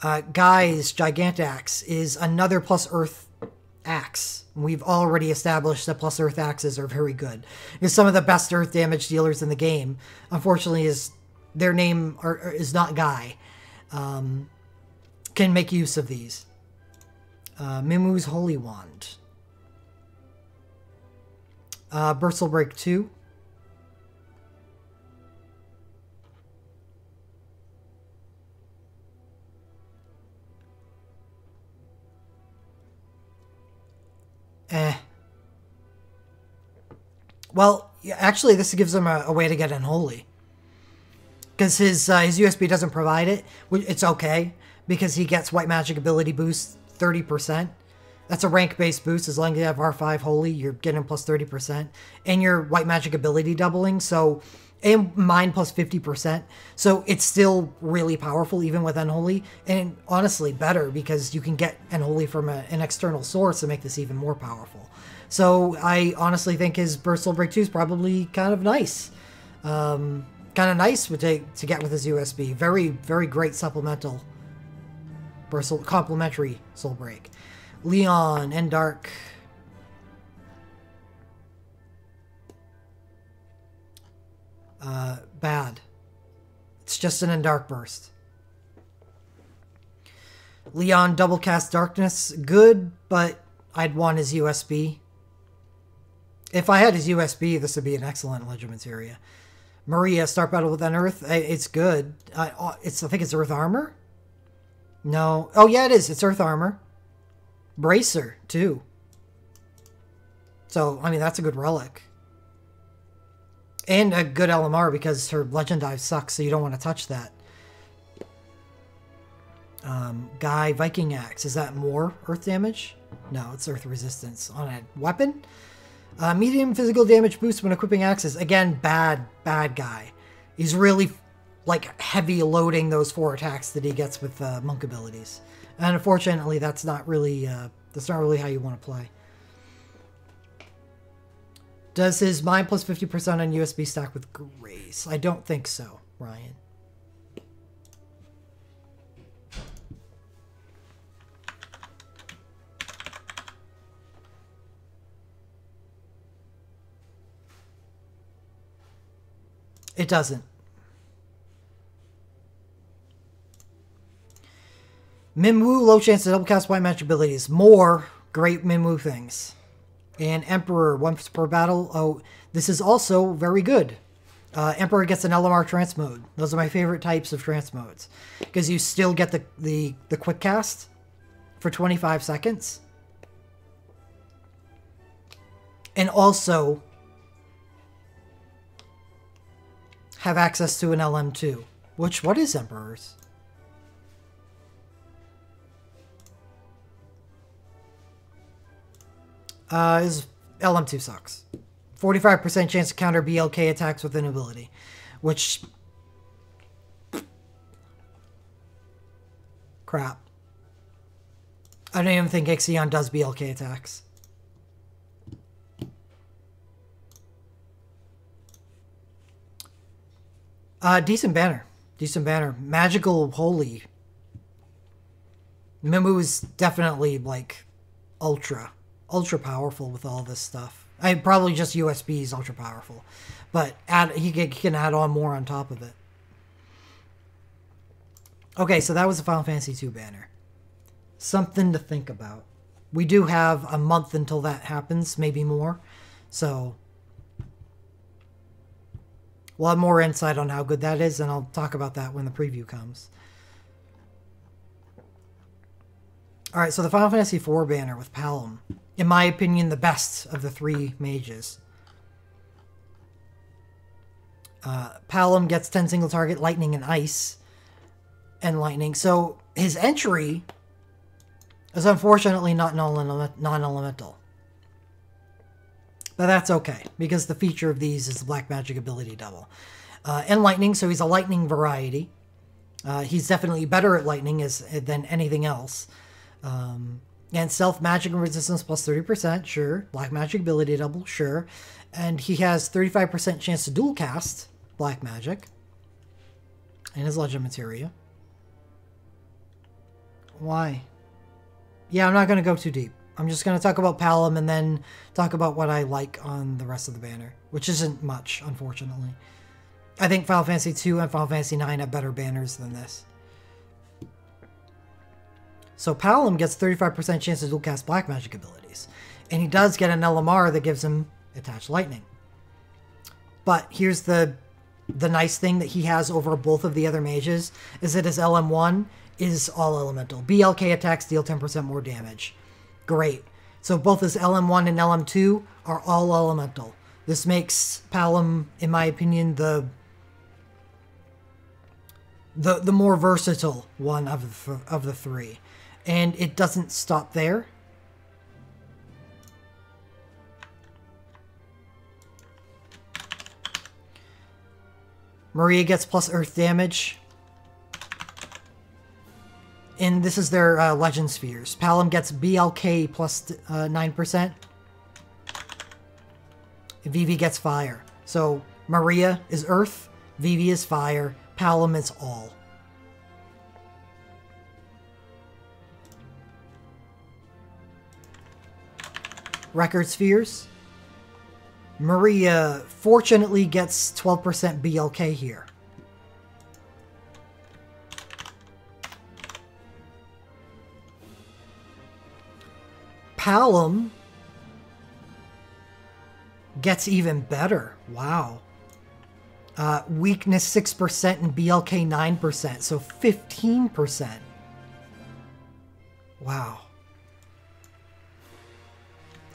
Guy's Gigantaxe is another plus Earth axe. We've already established that plus Earth axes are very good. Because some of the best Earth damage dealers in the game, unfortunately, their name is not Guy, can make use of these. Mimu's Holy Wand. Burstle Break 2. Well, actually, this gives him a way to get Unholy. Because his USB doesn't provide it. It's okay, because he gets White Magic ability boost 30%. That's a rank-based boost. As long as you have R5 Holy, you're getting plus 30%. And your White Magic ability doubling, so... And mine plus 50%. So it's still really powerful, even with Unholy. And honestly, better, because you can get Unholy from an external source and make this even more powerful. So I honestly think his Burstle Break 2 is probably kind of nice. Kind of nice to get with his USB. Very, very great supplemental complementary Soul Break. Leon and Dark. Bad. It's just an Endark burst. Leon double cast Darkness. Good, but I'd want his USB. If I had his USB, this would be an excellent Legends area. Maria, start battle with Unearth. It's good. I think it's Earth Armor? No. Oh, yeah, it is. It's Earth Armor. Bracer, too. So, I mean, that's a good relic. And a good LMR because her Legend Dive sucks, so you don't want to touch that. Guy, Viking Axe. Is that more Earth damage? No, it's Earth Resistance. On a weapon? Medium physical damage boost when equipping axes. Again, bad guy. He's really, like, heavy loading those 4 attacks that he gets with monk abilities. And unfortunately, that's not really how you want to play. Does his mine plus 50% on USB stack with Grace? I don't think so, Ryan. It doesn't. Minwu, low chance to double cast white magic abilities. More great Minwu things. And Emperor, once per battle. Oh, this is also very good. Emperor gets an LMR trance mode. Those are my favorite types of trance modes. Because you still get the quick cast for 25 seconds. And also have access to an LM2. What is Emperor's? is LM2 sucks. 45% chance to counter BLK attacks with an ability, which... crap. I don't even think Ixion does BLK attacks. Decent banner. Decent banner. Magical Holy. Mimu is definitely, like, ultra powerful with all this stuff. Probably just USB is ultra powerful. But he can add on more on top of it. Okay, so that was the Final Fantasy II banner. Something to think about. We do have a month until that happens, maybe more. So... we'll have more insight on how good that is, and I'll talk about that when the preview comes. Alright, so the Final Fantasy IV banner with Palom. In my opinion, the best of the three mages. Palom gets 10 single target, lightning and ice. And lightning. So his entry is unfortunately not non-elemental. But that's okay, because the feature of these is the Black Magic ability double. And lightning, so he's a lightning variety. He's definitely better at lightning than anything else. And stealth, magic, and resistance plus 30%, sure. Black Magic ability double, sure. And he has 35% chance to dual cast Black Magic in his Legend Materia. Why? Yeah, I'm not going to go too deep. I'm just going to talk about Palom and then talk about what I like on the rest of the banner, which isn't much, unfortunately. I think Final Fantasy II and Final Fantasy IX have better banners than this. So Palom gets 35% chance to dual cast Black Magic abilities, and he does get an LMR that gives him attached lightning. But here's the nice thing that he has over both of the other mages is that his LM1 is all elemental. BLK attacks deal 10% more damage. Great. So both his LM1 and LM2 are all elemental. This makes Palom, in my opinion, the more versatile one of the three. And it doesn't stop there. Maria gets plus earth damage. And this is their legend spheres. Palom gets BLK plus 9%. Vivi gets fire. So Maria is earth, Vivi is fire, Palom is all. Record spheres. Maria fortunately gets 12% BLK here. Palom gets even better. Wow. Weakness 6% and BLK 9%, so 15%. Wow.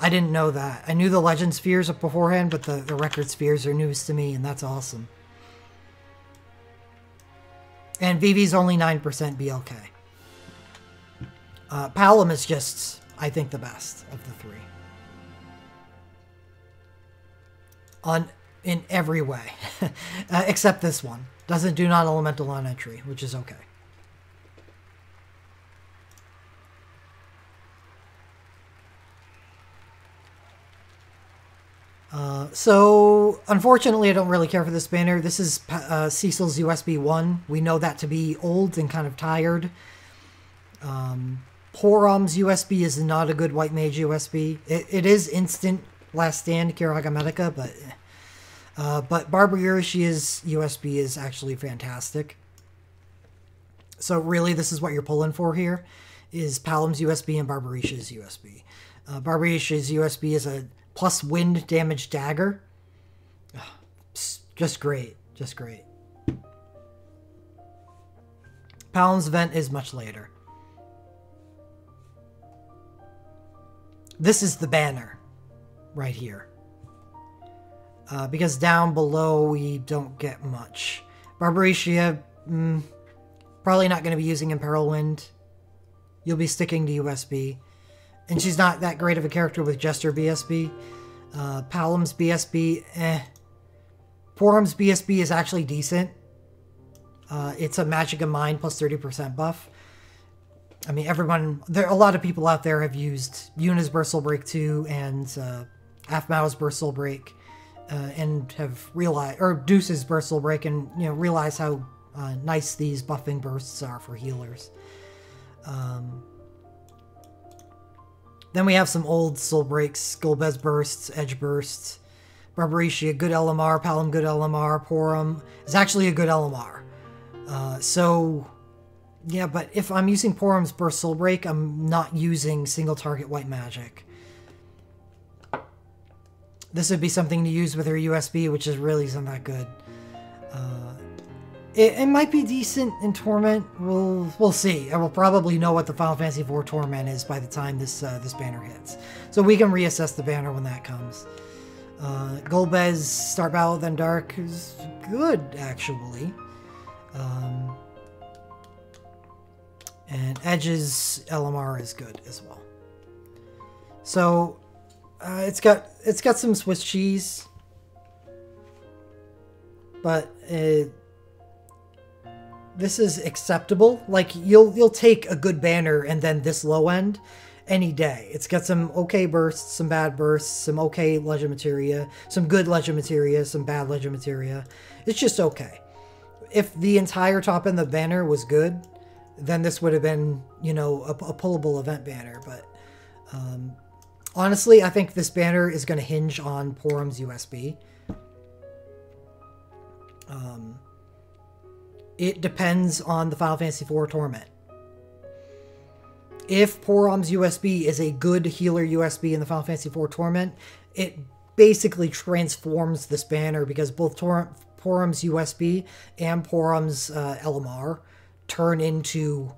I didn't know that. I knew the legend spheres beforehand, but the record spheres are news to me, and that's awesome. And Vivi's only 9% BLK. Palom is just, I think, the best of the three. In every way. Except this one. Doesn't do non-elemental on entry, which is okay. So, unfortunately, I don't really care for this banner. This is Cecil's USB 1. We know that to be old and kind of tired. Porom's USB is not a good white mage USB. It is instant last stand Kiraga Medica, but Barbaroshi's USB is actually fantastic. So really, this is what you're pulling for here, is Palom's USB and Barbaroshi's USB. Barbaroshi's USB is a plus wind damage dagger. Just great. Just great. Palom's vent is much later. This is the banner right here. Because down below we don't get much. Barbaroshia, probably not going to be using Imperil Wind. You'll be sticking to USB. and she's not that great of a character with Jester BSB. Palom's BSB, Porum's BSB is actually decent. It's a Magic of Mind plus 30% buff. I mean, a lot of people out there have used Yuna's Burst Soul Break 2 and Aphmau's Burst Soul Break, and have realized, or Deuce's Burst Soul Break, and realize how nice these buffing bursts are for healers. Then we have some old Soul Breaks: Golbez Bursts, Edge Bursts, Barbarisha, good LMR, Palom, good LMR, Porum is actually a good LMR. Yeah, but if I'm using Porum's Burst Soul Break, I'm not using single target white magic. This would be something to use with her USB, which is really isn't that good. It might be decent in Torment. We'll see. I will probably know what the Final Fantasy IV Torment is by the time this banner hits, so we can reassess the banner when that comes. Golbez Start Battle Then Dark is good actually, and Edge's LMR is good as well. So it's got some Swiss cheese, but this is acceptable. Like, you'll take a good banner and then this low end any day. It's got some okay bursts, some bad bursts, some okay legend materia, some good legend materia, some bad legend materia. It's just okay. If the entire top end of the banner was good, then this would have been, a pullable event banner. But honestly, I think this banner is going to hinge on Porum's USB. It depends on the Final Fantasy IV Torment. If Porum's USB is a good healer USB in the Final Fantasy IV Torment, it basically transforms this banner, because both Porum's USB and Porum's LMR turn into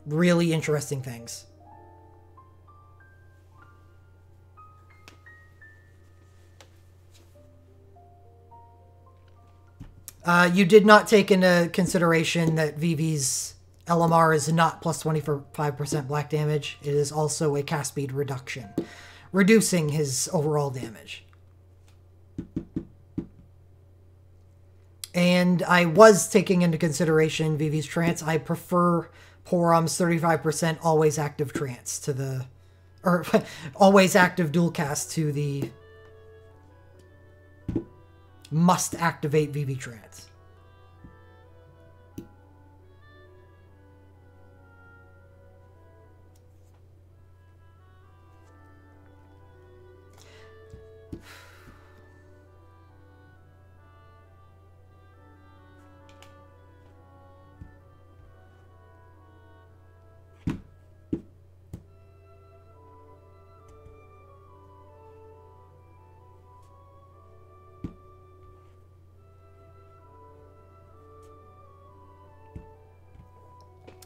really interesting things. You did not take into consideration that Vivi's LMR is not plus 25% black damage. It is also a cast speed reduction, reducing his overall damage. And I was taking into consideration Vivi's trance. I prefer Porum's 35% always active trance to the, or always active dual cast to the must activate Vivi trance.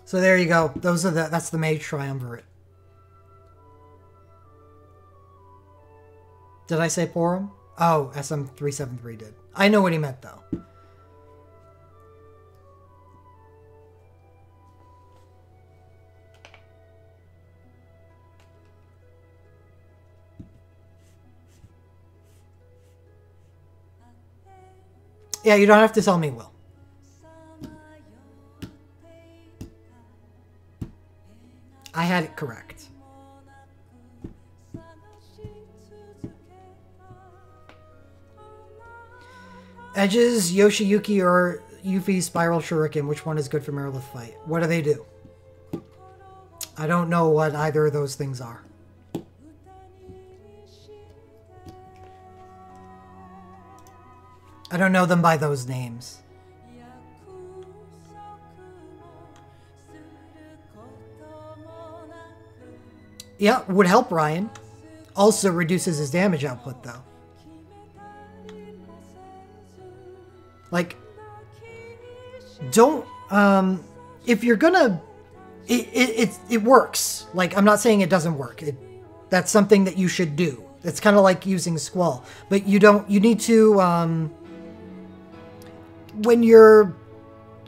So there you go. That's the Mage Triumvirate. Did I say Porum? Oh, SM373 did. I know what he meant though. Yeah, you don't have to tell me, Will. I had it correct. Edges, Yoshiyuki, or Yuffie's Spiral Shuriken. Which one is good for Merilith fight? What do they do? I don't know what either of those things are. I don't know them by those names. Yeah, would help Ryan. Also reduces his damage output, though. Like, don't, if you're gonna, it works. Like, I'm not saying it doesn't work. That's something that you should do. It's kind of like using Squall. But you need to, when you're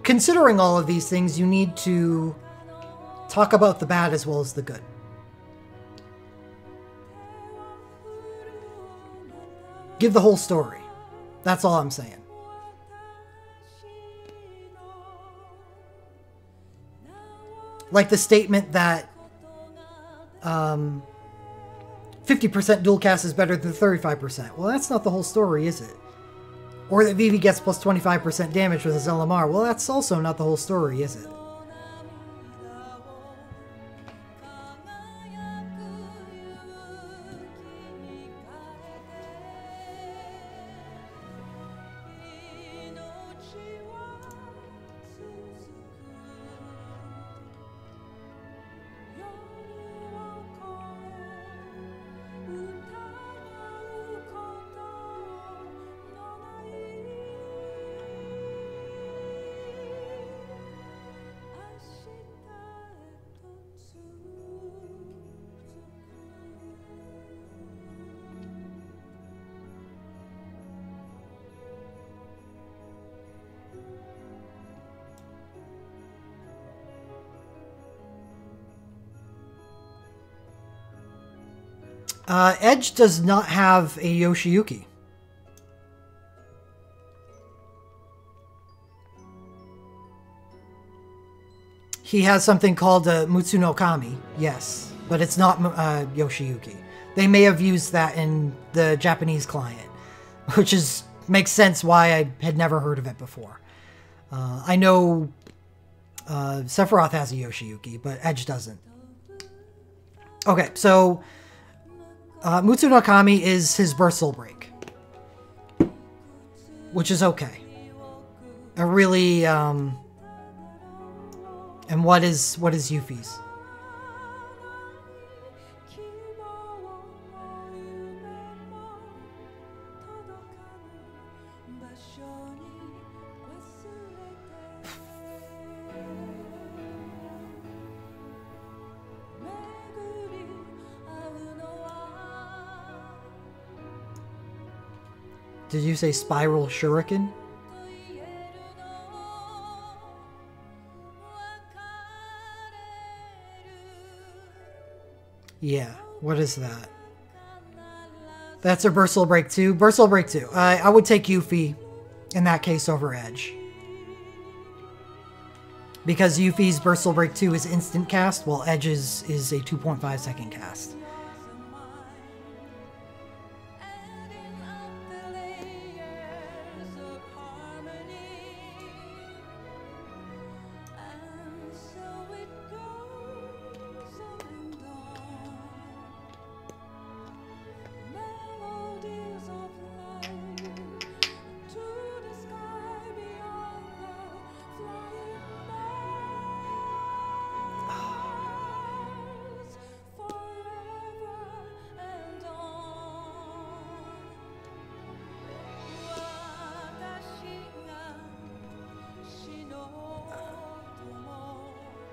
considering all of these things, you need to talk about the bad as well as the good. Give the whole story. That's all I'm saying. Like the statement that 50% dual cast is better than 35%. Well, that's not the whole story, is it? Or that Vivi gets plus 25% damage with his LMR. Well, that's also not the whole story, is it? Edge does not have a Yoshiyuki. He has something called Mutsu no Kami, yes, but it's not Yoshiyuki. They may have used that in the Japanese client, which makes sense why I had never heard of it before. I know Sephiroth has a Yoshiyuki, but Edge doesn't. Okay, so Mutsu no Kami is his Burst Soul Break, which is okay. A really, and what is Yuffie's? Did you say Spiral Shuriken? Yeah, what is that? That's a Burst Soul Break 2. Burst Soul Break 2. I would take Yuffie in that case over Edge. Because Yuffie's Burst Soul Break 2 is instant cast, while Edge's is a 2.5 second cast.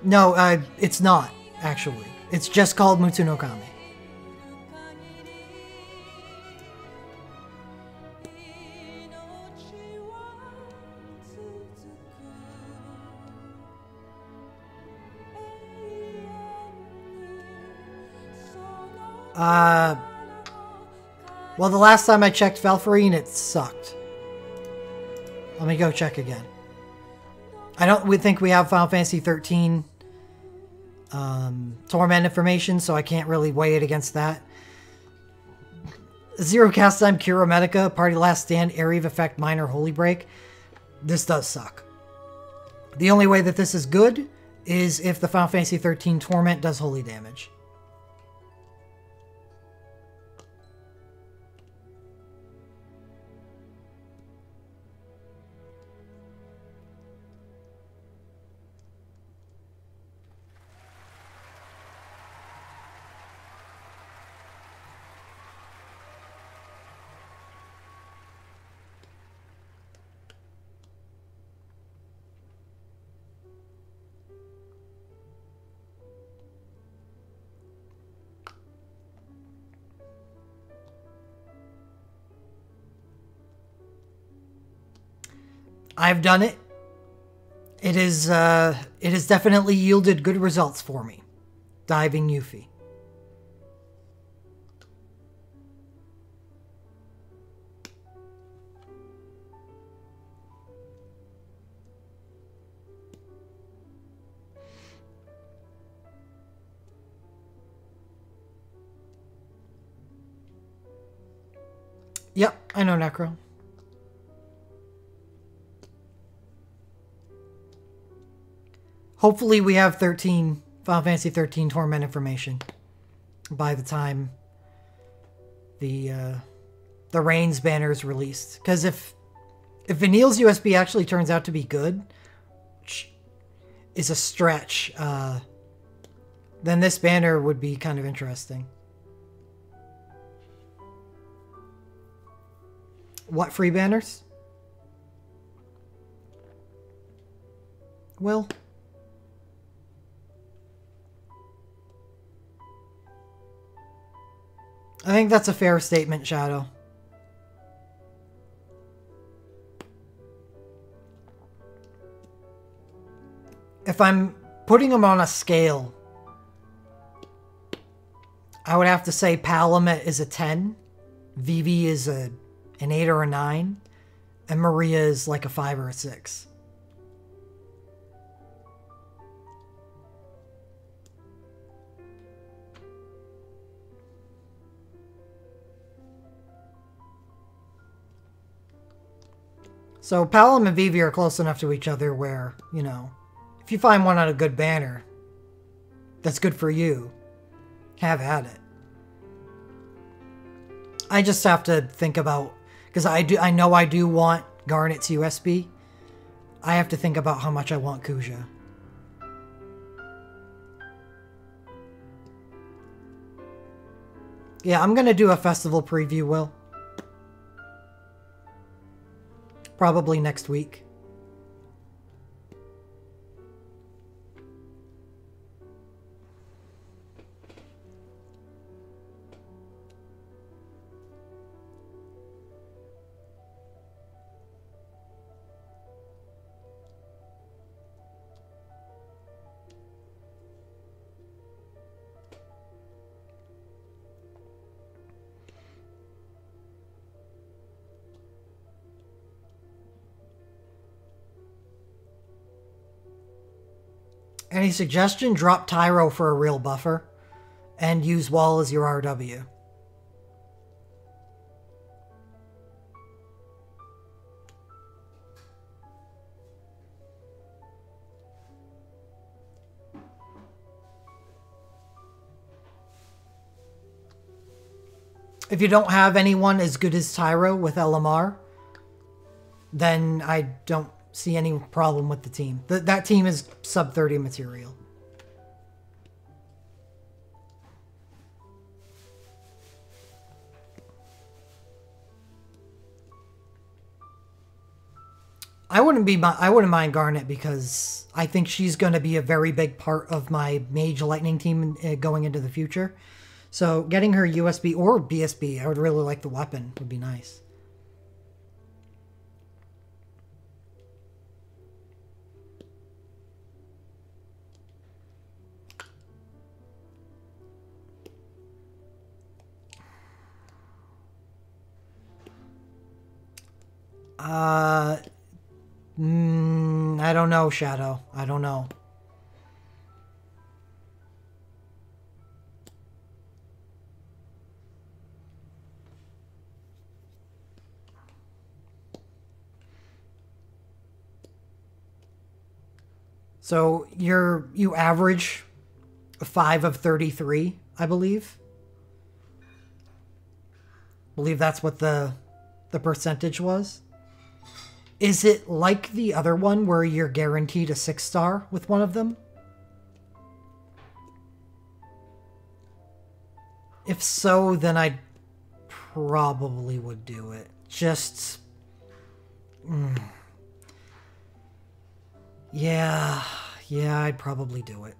No, it's not, actually. It's just called Mutsu no Kami. Well, the last time I checked Valfrine, it sucked. Let me go check again. We think we have Final Fantasy 13 Torment information, so I can't really weigh it against that. Zero cast time, Cura Medica, Party Last Stand, Area of Effect, Minor Holy Break. This does suck. The only way that this is good is if the Final Fantasy 13 Torment does holy damage. I've done it. It has definitely yielded good results for me. Diving Yuffie. I know, Necro. Hopefully we have Final Fantasy 13 Torment information by the time the Reigns banner is released. Because if Vanille's USB actually turns out to be good, which is a stretch, then this banner would be kind of interesting. What free banners? Will? I think that's a fair statement, Shadow. If I'm putting them on a scale, I would have to say Palamet is a 10, Vivi is an 8 or a 9, and Maria is like a 5 or a 6. So Palom and Vivi are close enough to each other where, you know, if you find one on a good banner that's good for you, have at it. I just have to think about, because I know I do want Garnet's USB. I have to think about how much I want Kuja. Yeah, I'm gonna do a festival preview, Will. Probably next week. Any suggestion? Drop Tyro for a real buffer and use Wall as your RW. If you don't have anyone as good as Tyro with LMR, then I don't see any problem with the team. That team is sub 30 material. I wouldn't mind Garnet because I think she's going to be a very big part of my Mage Lightning team going into the future. So getting her USB or BSB, I would really like the weapon, would be nice. I don't know, Shadow. I don't know. So you average 5 of 33, I believe. I believe that's what the percentage was. Is it like the other one where you're guaranteed a 6-star with one of them? If so, then I probably would do it. Just... Yeah, I'd probably do it.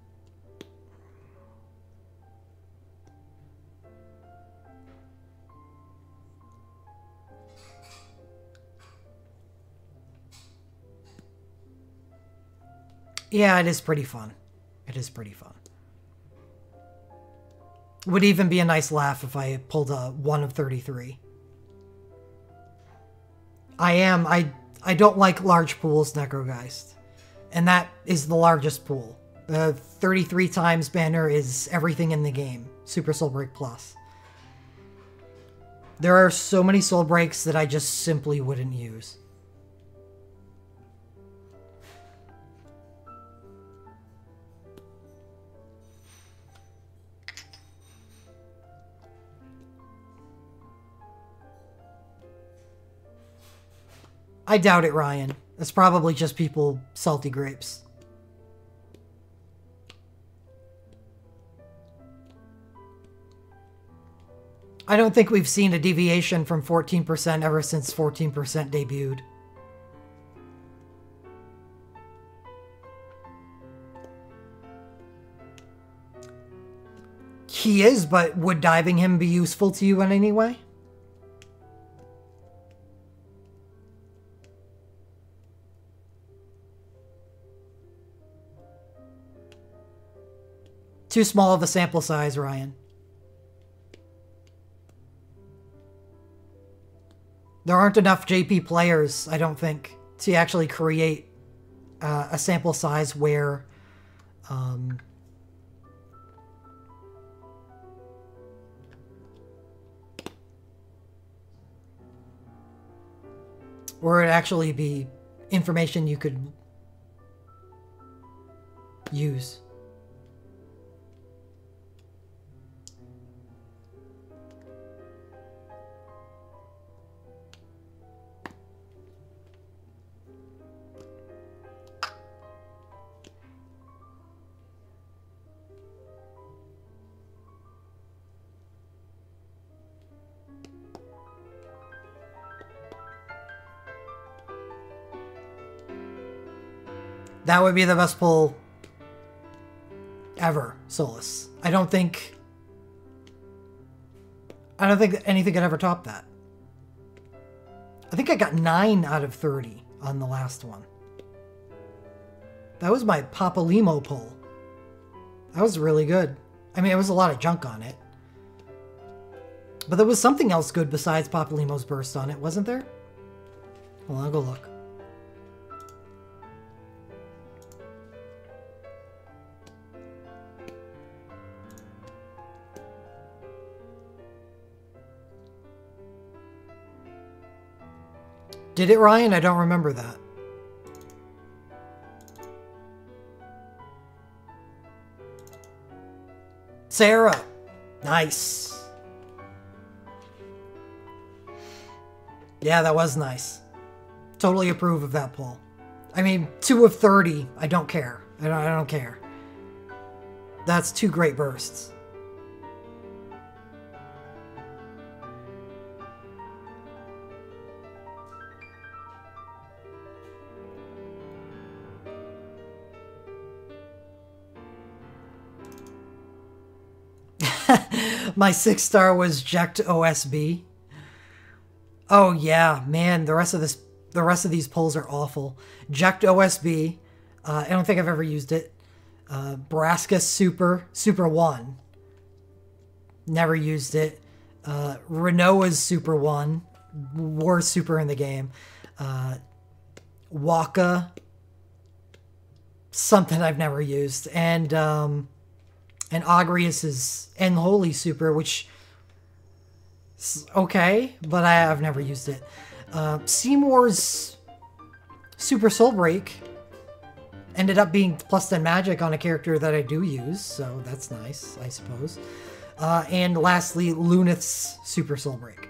Yeah, it is pretty fun. It is pretty fun. Would even be a nice laugh if I pulled a 1 of 33. I don't like large pools, Necrogeist. And that is the largest pool. The 33 times banner is everything in the game. Super Soul Break Plus. There are so many soul breaks that I just simply wouldn't use. I doubt it, Ryan. It's probably just people salty grapes. I don't think we've seen a deviation from 14% ever since 14% debuted. He is, but would diving him be useful to you in any way? Too small of a sample size, Ryan. There aren't enough JP players, I don't think, to actually create a sample size where it'd actually be information you could use. That would be the best pull ever, Solus. I don't think anything could ever top that. I think I got 9 out of 30 on the last one. That was my Papalimo pull. That was really good. I mean, it was a lot of junk on it. But there was something else good besides Papalimo's burst on it, wasn't there? Well, I'll go look. Did it, Ryan? I don't remember that. Sarah. Nice. Yeah, that was nice. Totally approve of that pull. I mean, 2 of 30. I don't care. I don't care. That's 2 great bursts. My 6-star was Ject OSB. Oh yeah, man, the rest of these pulls are awful. Ject OSB. I don't think I've ever used it. Braska Super 1. Never used it. Renoa's Super 1. Worst super in the game. Waka. Something I've never used. And Agrius's Unholy Super, which is okay, but I've never used it. Seymour's Super Soul Break ended up being plus 10 magic on a character that I do use, so that's nice, I suppose. And lastly, Luneth's Super Soul Break.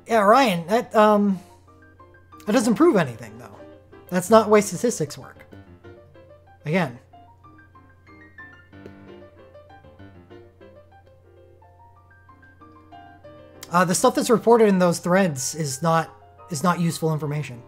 Yeah, Ryan, that doesn't prove anything, though. That's not the way statistics work. Again. The stuff that's reported in those threads is not useful information.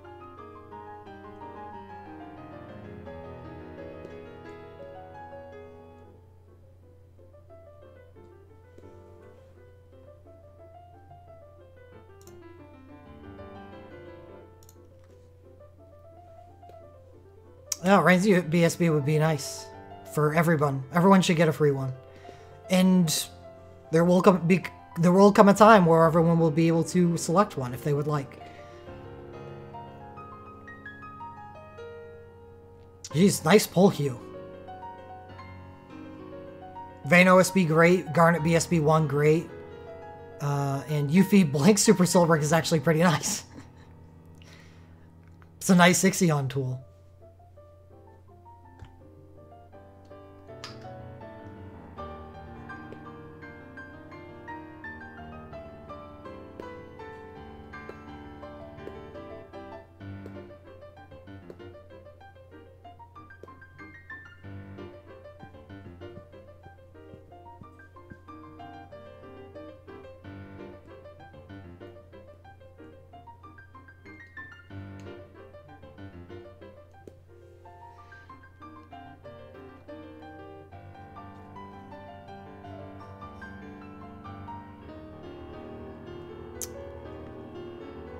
Oh, Rainzy BSB would be nice for everyone. Everyone should get a free one. And there will come a time where everyone will be able to select one if they would like. Jeez, nice pull hue. Vayne OSB great, Garnet BSB 1 great, and Yuffie Blink Super Soul Break is actually pretty nice. It's a nice Ixion tool.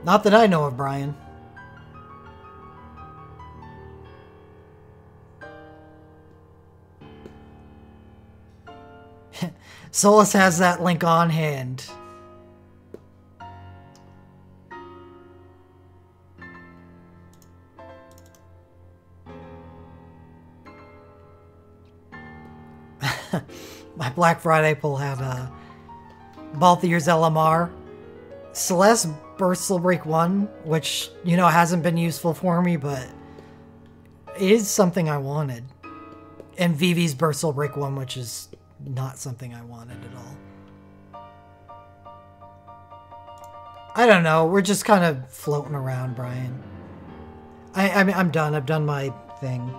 Not that I know of, Brian. Solus has that link on hand. My Black Friday pull had Balthier's LMR. Celeste Burstle Break 1, which, you know, hasn't been useful for me, but is something I wanted. And Vivi's Burstle Break 1, which is not something I wanted at all. I don't know. We're just kind of floating around, Brian. I mean, I'm done. I've done my thing.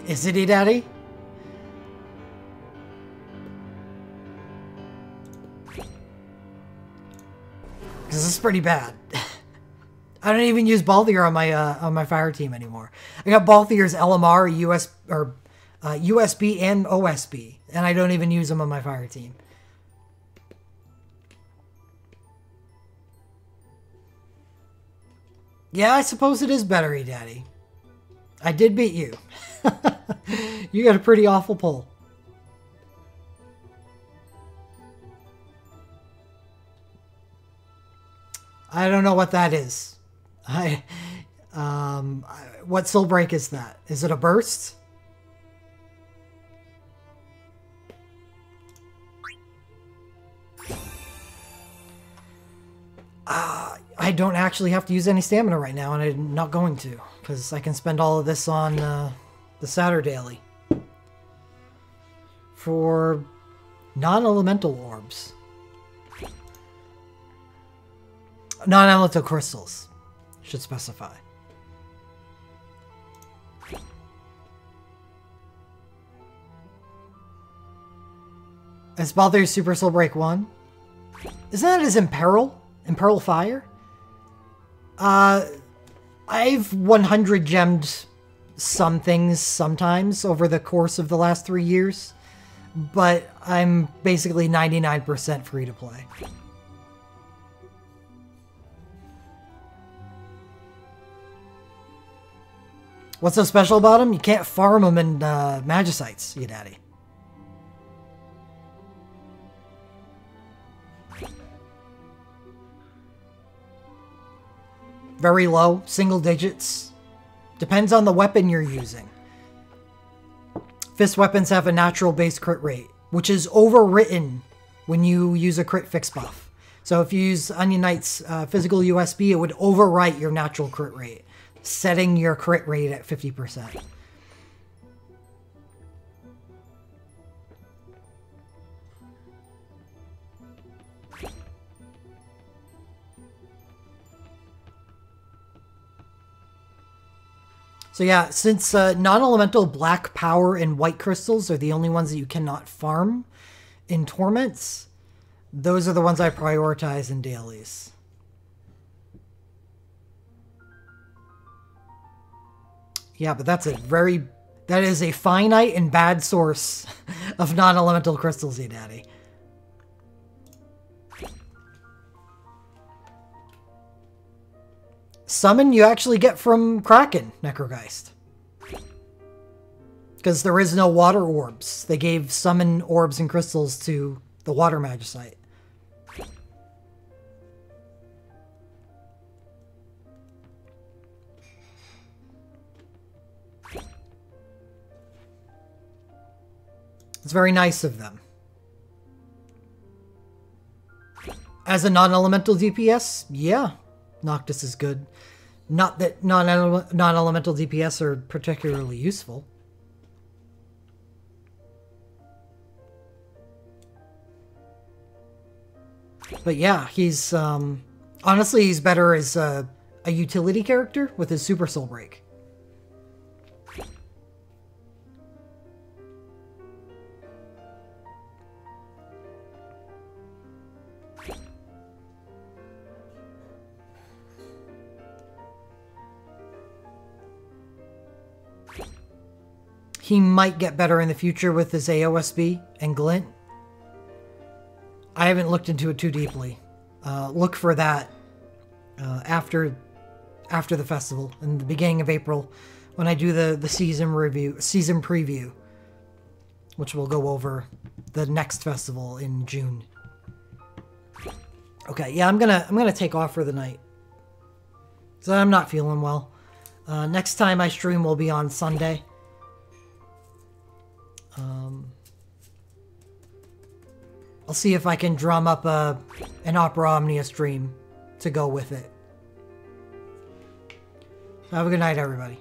Is it E-Daddy? Because this is pretty bad. I don't even use Balthier on my fire team anymore. I got Balthier's LMR, USB and OSB, and I don't even use them on my fire team. Yeah, I suppose it is better, E-Daddy. I did beat you. You got a pretty awful pull. I don't know what that is. What soul break is that? Is it a burst? I don't actually have to use any stamina right now, and I'm not going to, because I can spend all of this on the Saturdaily for non-elemental orbs. Non-elemental crystals, should specify. It's Balthier's Super Soul Break 1. Isn't that his Imperil? Imperil Fire? I've 100 gemmed some things sometimes over the course of the last 3 years, but I'm basically 99% free to play. What's so special about them? You can't farm them in Magicites, you daddy. Very low, single digits. Depends on the weapon you're using. Fist weapons have a natural base crit rate, which is overwritten when you use a crit fix buff. So if you use Onion Knight's physical USB, it would overwrite your natural crit rate, setting your crit rate at 50%. So yeah, since non-elemental black power and white crystals are the only ones that you cannot farm in Torments, those are the ones I prioritize in dailies. Yeah, but that is a finite and bad source of non-elemental crystals, Daddy. Summon you actually get from Kraken, Necrogeist. Because there is no water orbs. They gave summon orbs and crystals to the water magicite. It's very nice of them. As a non-elemental DPS, yeah, Noctis is good. Not that non-elemental DPS are particularly useful. But yeah, he's, honestly, he's better as a utility character with his Super Soul Break. He might get better in the future with his AOSB and Glint. I haven't looked into it too deeply. Look for that after the festival in the beginning of April when I do the season preview, which will go over the next festival in June. Okay, yeah, I'm gonna take off for the night. So I'm not feeling well. Next time I stream will be on Sunday. I'll see if I can drum up an Opera Omnia stream to go with it. Have a good night, everybody.